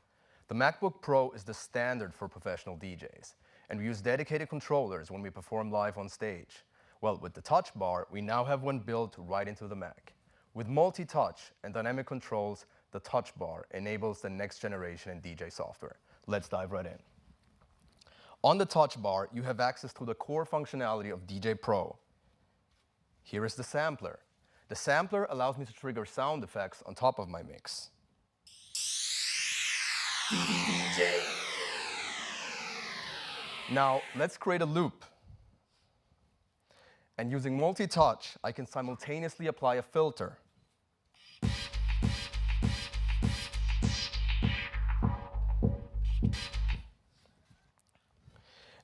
The MacBook Pro is the standard for professional DJs, and we use dedicated controllers when we perform live on stage. Well, with the Touch Bar, we now have one built right into the Mac. With multi-touch and dynamic controls, the Touch Bar enables the next generation in DJ software. Let's dive right in. On the Touch Bar, you have access to the core functionality of DJ Pro. Here is the sampler. The sampler allows me to trigger sound effects on top of my mix. DJ. Now, let's create a loop. And using multi-touch, I can simultaneously apply a filter.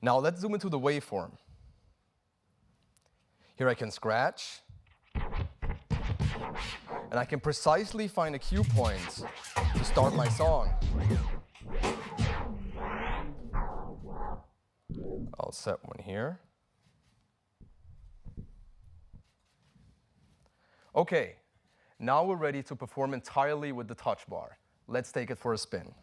Now let's zoom into the waveform. Here I can scratch, and I can precisely find a cue point to start my song. I'll set one here. Okay, now we're ready to perform entirely with the touch bar. Let's take it for a spin.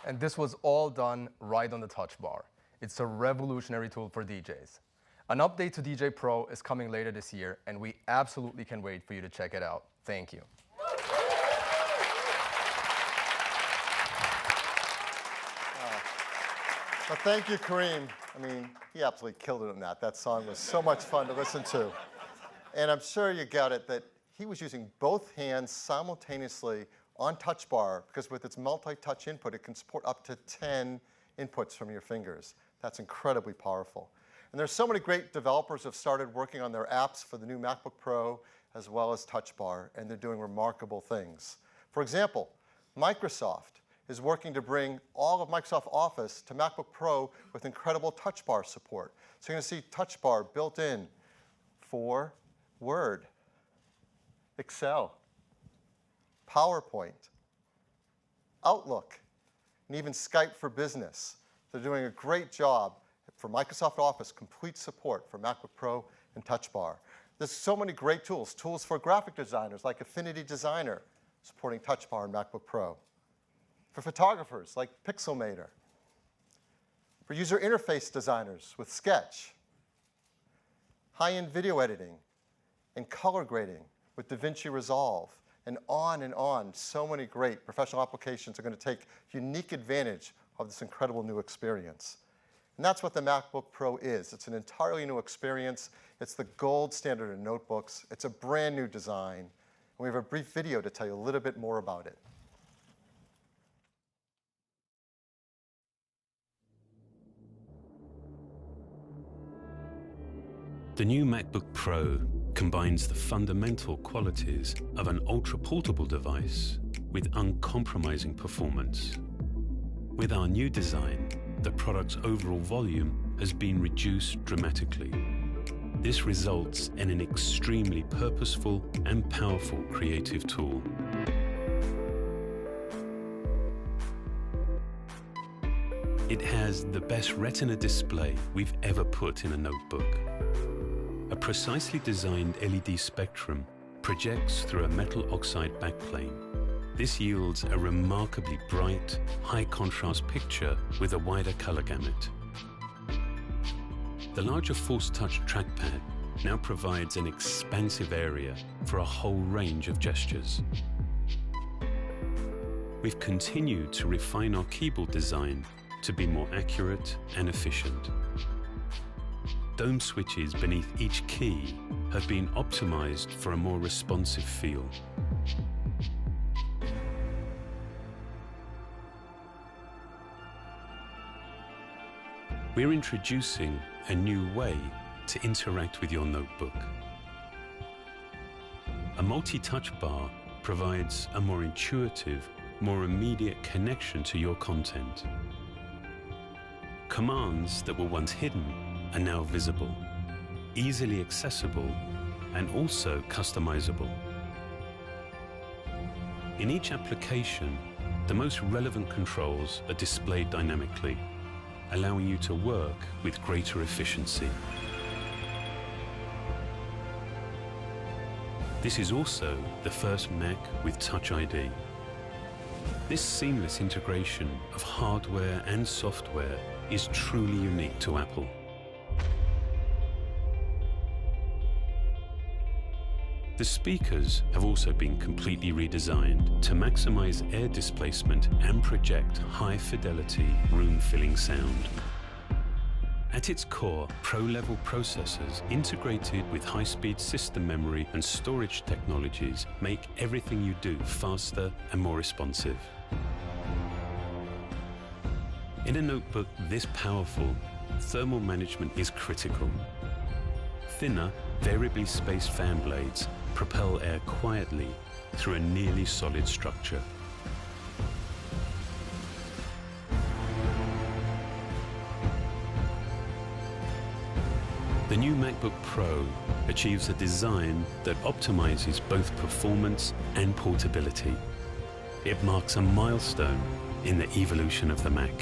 And this was all done right on the touch bar. It's a revolutionary tool for DJs. An update to DJ Pro is coming later this year, and we absolutely can't wait for you to check it out. Thank you. Well, thank you, Kareem. I mean, he absolutely killed it on that. That song was so much fun to listen to. And I'm sure you got it that he was using both hands simultaneously on touch bar, because with its multi-touch input, it can support up to 10 inputs from your fingers. That's incredibly powerful. And there's so many great developers have started working on their apps for the new MacBook Pro as well as touch bar, and they're doing remarkable things. For example, Microsoft is working to bring all of Microsoft Office to MacBook Pro with incredible touch bar support. So you're going to see touch bar built in for Word, Excel, PowerPoint, Outlook, and even Skype for Business. They're doing a great job for Microsoft Office, complete support for MacBook Pro and Touch Bar. There's so many great tools. Tools for graphic designers like Affinity Designer, supporting Touch Bar and MacBook Pro. For photographers like Pixelmator. For user interface designers with Sketch. High-end video editing and color grading with DaVinci Resolve. And on. So many great professional applications are going to take unique advantage of this incredible new experience. And that's what the MacBook Pro is. It's an entirely new experience. It's the gold standard in notebooks. It's a brand new design. And we have a brief video to tell you a little bit more about it. The new MacBook Pro combines the fundamental qualities of an ultra-portable device with uncompromising performance. With our new design, the product's overall volume has been reduced dramatically. This results in an extremely purposeful and powerful creative tool. It has the best Retina display we've ever put in a notebook. A precisely designed LED spectrum projects through a metal oxide backplane. This yields a remarkably bright, high-contrast picture with a wider color gamut. The larger Force Touch trackpad now provides an expansive area for a whole range of gestures. We've continued to refine our keyboard design to be more accurate and efficient. Dome switches beneath each key have been optimized for a more responsive feel. we're introducing a new way to interact with your notebook. A multi-touch bar provides a more intuitive, more immediate connection to your content. Commands that were once hidden are now visible, easily accessible, and also customizable. In each application, the most relevant controls are displayed dynamically, allowing you to work with greater efficiency. This is also the first Mac with Touch ID. This seamless integration of hardware and software is truly unique to Apple. The speakers have also been completely redesigned to maximize air displacement and project high-fidelity, room-filling sound. At its core, Pro-level processors integrated with high-speed system memory and storage technologies make everything you do faster and more responsive. In a notebook this powerful, thermal management is critical. Thinner, variably spaced fan blades propel air quietly through a nearly solid structure. The new MacBook Pro achieves a design that optimizes both performance and portability. It marks a milestone in the evolution of the Mac.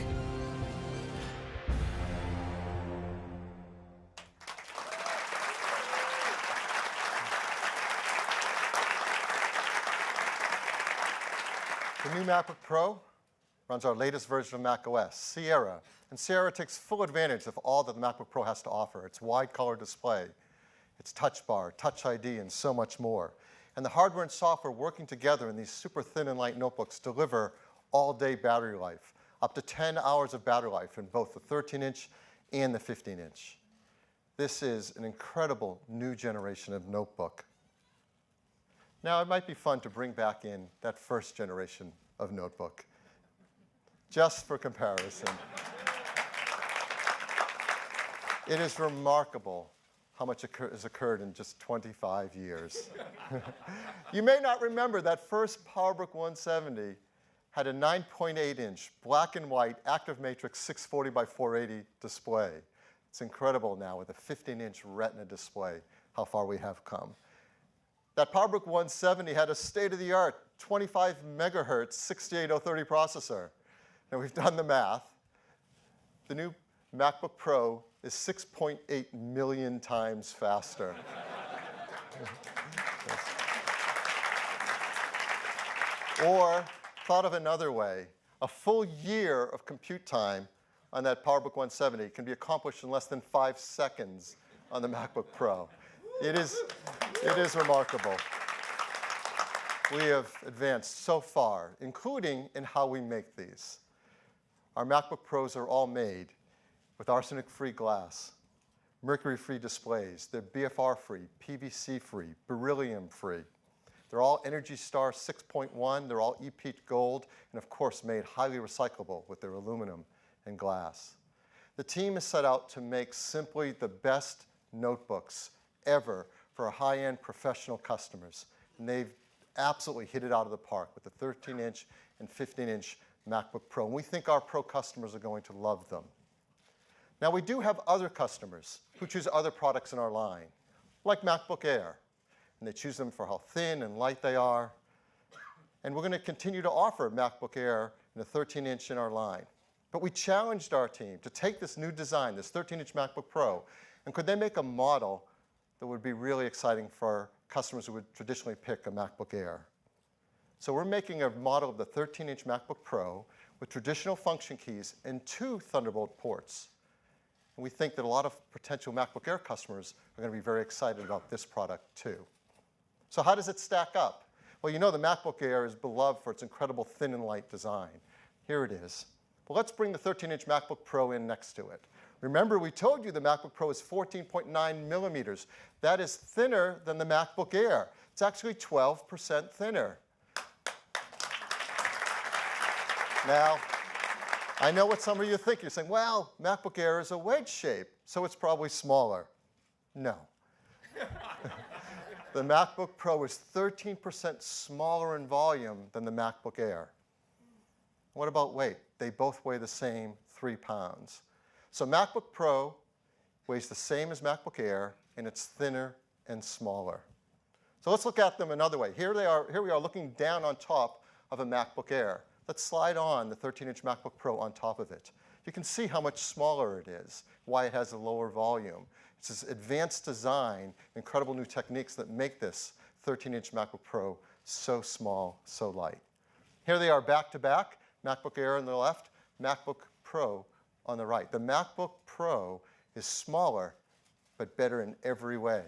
The new MacBook Pro runs our latest version of macOS, Sierra. And Sierra takes full advantage of all that the MacBook Pro has to offer. Its wide color display, its touch bar, Touch ID, and so much more. And the hardware and software working together in these super thin and light notebooks deliver all-day battery life, up to 10 hours of battery life in both the 13-inch and the 15-inch. This is an incredible new generation of notebook. Now, it might be fun to bring back in that first generation of notebook, just for comparison. It is remarkable how much has occurred in just 25 years. You may not remember that first PowerBook 170 had a 9.8-inch black and white active matrix 640 by 480 display. It's incredible now with a 15-inch Retina display how far we have come. That PowerBook 170 had a state-of-the-art 25 megahertz 68030 processor. Now we've done the math. The new MacBook Pro is 6.8 million times faster. Yes. Or, thought of another way, a full year of compute time on that PowerBook 170 can be accomplished in less than 5 seconds on the MacBook Pro. It is remarkable. We have advanced so far, including in how we make these. Our MacBook Pros are all made with arsenic-free glass, mercury-free displays. They're BFR-free, PVC-free, beryllium-free. They're all ENERGY STAR 6.1. They're all e-peach gold, and of course made highly recyclable with their aluminum and glass. The team is set out to make simply the best notebooks ever for our high-end professional customers. And they've absolutely hit it out of the park with the 13-inch and 15-inch MacBook Pro. And we think our Pro customers are going to love them. Now, we do have other customers who choose other products in our line, like MacBook Air. And they choose them for how thin and light they are. And we're going to continue to offer MacBook Air in a 13-inch in our line. But we challenged our team to take this new design, this 13-inch MacBook Pro, and could they make a model that would be really exciting for customers who would traditionally pick a MacBook Air. So we're making a model of the 13-inch MacBook Pro with traditional function keys and 2 Thunderbolt ports. And we think that a lot of potential MacBook Air customers are going to be very excited about this product too. So how does it stack up? Well, you know the MacBook Air is beloved for its incredible thin and light design. Here it is. Well, let's bring the 13-inch MacBook Pro in next to it. Remember, we told you the MacBook Pro is 14.9 millimeters. That is thinner than the MacBook Air. It's actually 12% thinner. Now, I know what some of you think. You're saying, well, MacBook Air is a wedge shape, so it's probably smaller. No. The MacBook Pro is 13% smaller in volume than the MacBook Air. What about weight? They both weigh the same, 3 pounds. So MacBook Pro weighs the same as MacBook Air, and it's thinner and smaller. So let's look at them another way. Here we are looking down on top of a MacBook Air. Let's slide on the 13-inch MacBook Pro on top of it. You can see how much smaller it is, why it has a lower volume. It's this advanced design, incredible new techniques that make this 13-inch MacBook Pro so small, so light. Here they are back to back, MacBook Air on the left, MacBook Pro on the right. The MacBook Pro is smaller, but better in every way.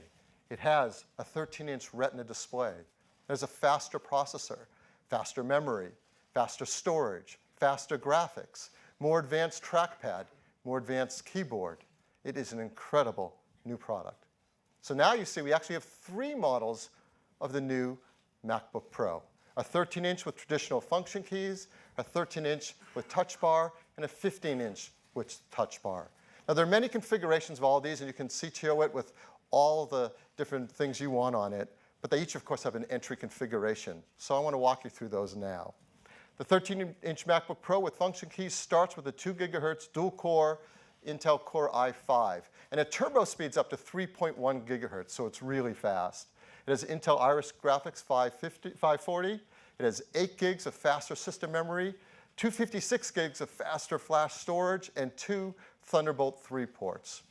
It has a 13-inch Retina display. There's a faster processor, faster memory, faster storage, faster graphics, more advanced trackpad, more advanced keyboard. It is an incredible new product. So now you see we actually have 3 models of the new MacBook Pro. A 13-inch with traditional function keys, a 13-inch with Touch Bar, and a 15-inch with Touch Bar. Now there are many configurations of all of these, and you can CTO it with all the different things you want on it, but they each, of course, have an entry configuration. So I want to walk you through those now. The 13-inch MacBook Pro with function keys starts with a 2 gigahertz dual-core Intel Core i5, and it turbo speeds up to 3.1 gigahertz, so it's really fast. It has Intel Iris Graphics 540. It has 8 gigs of faster system memory, 256 gigs of faster flash storage, and 2 Thunderbolt 3 ports.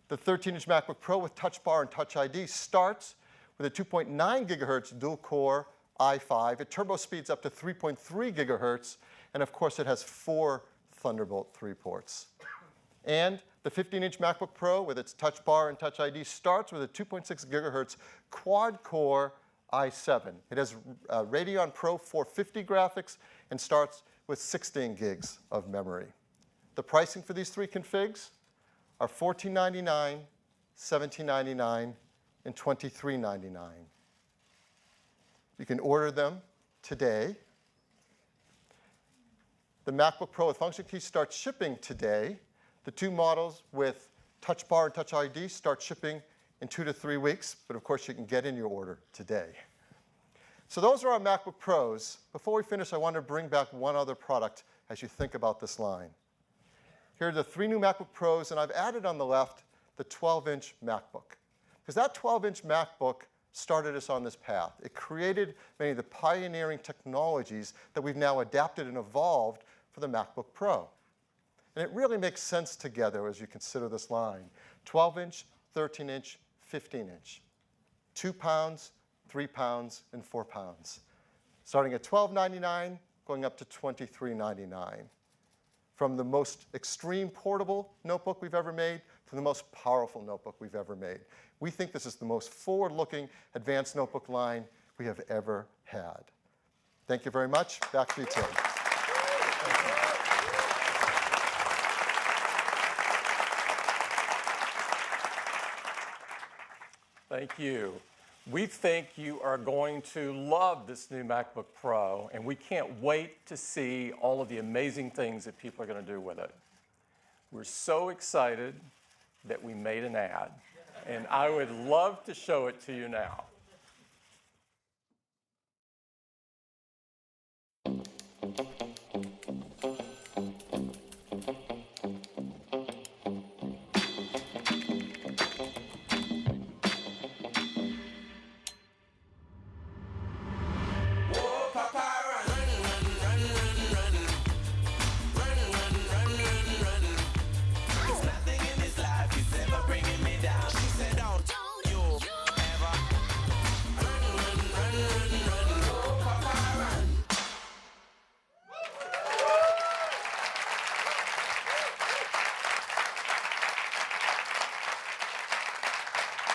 The 13-inch MacBook Pro with Touch Bar and Touch ID starts with a 2.9 gigahertz dual-core i5. It turbo speeds up to 3.3 gigahertz, and of course it has 4 Thunderbolt 3 ports. And the 15-inch MacBook Pro with its Touch Bar and Touch ID starts with a 2.6 gigahertz quad-core i7. It has Radeon Pro 450 graphics and starts with 16 gigs of memory. The pricing for these 3 configs are $1499, $1799, and $2399. You can order them today. The MacBook Pro with function keys starts shipping today. The 2 models with Touch Bar and Touch ID start shipping in 2 to 3 weeks, but of course you can get in your order today. So those are our MacBook Pros. Before we finish, I want to bring back one other product as you think about this line. Here are the 3 new MacBook Pros, and I've added on the left the 12-inch MacBook. Because that 12-inch MacBook started us on this path. It created many of the pioneering technologies that we've now adapted and evolved for the MacBook Pro. And it really makes sense together as you consider this line. 12-inch, 13-inch, 15-inch. 2 pounds, 3 pounds, and 4 pounds. Starting at $12.99, going up to $23.99. From the most extreme portable notebook we've ever made to the most powerful notebook we've ever made. We think this is the most forward-looking advanced notebook line we have ever had. Thank you very much. Back to you, Tim. Thank you. We think you are going to love this new MacBook Pro, and we can't wait to see all of the amazing things that people are going to do with it. We're so excited that we made an ad, and I would love to show it to you now.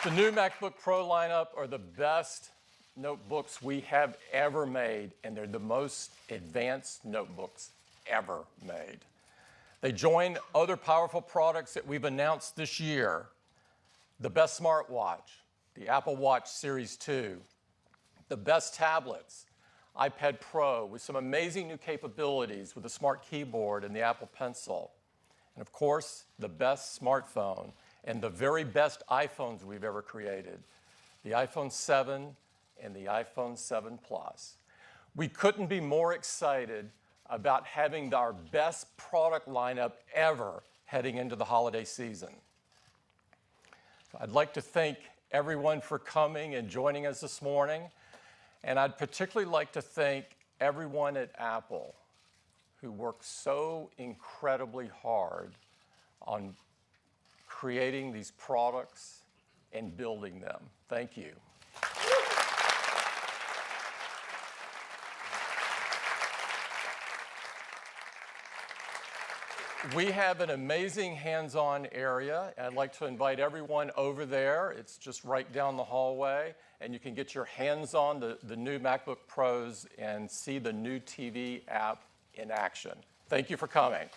The new MacBook Pro lineup are the best notebooks we have ever made, and they're the most advanced notebooks ever made. They join other powerful products that we've announced this year. The best smartwatch, the Apple Watch Series 2, the best tablets, iPad Pro with some amazing new capabilities with the Smart Keyboard and the Apple Pencil. And of course, the best smartphone and the very best iPhones we've ever created, the iPhone 7 and the iPhone 7 Plus. We couldn't be more excited about having our best product lineup ever heading into the holiday season. I'd like to thank everyone for coming and joining us this morning. And I'd particularly like to thank everyone at Apple who worked so incredibly hard on creating these products and building them. Thank you. We have an amazing hands-on area. I'd like to invite everyone over there. It's just right down the hallway, and you can get your hands on the new MacBook Pros and see the new TV app in action. Thank you for coming.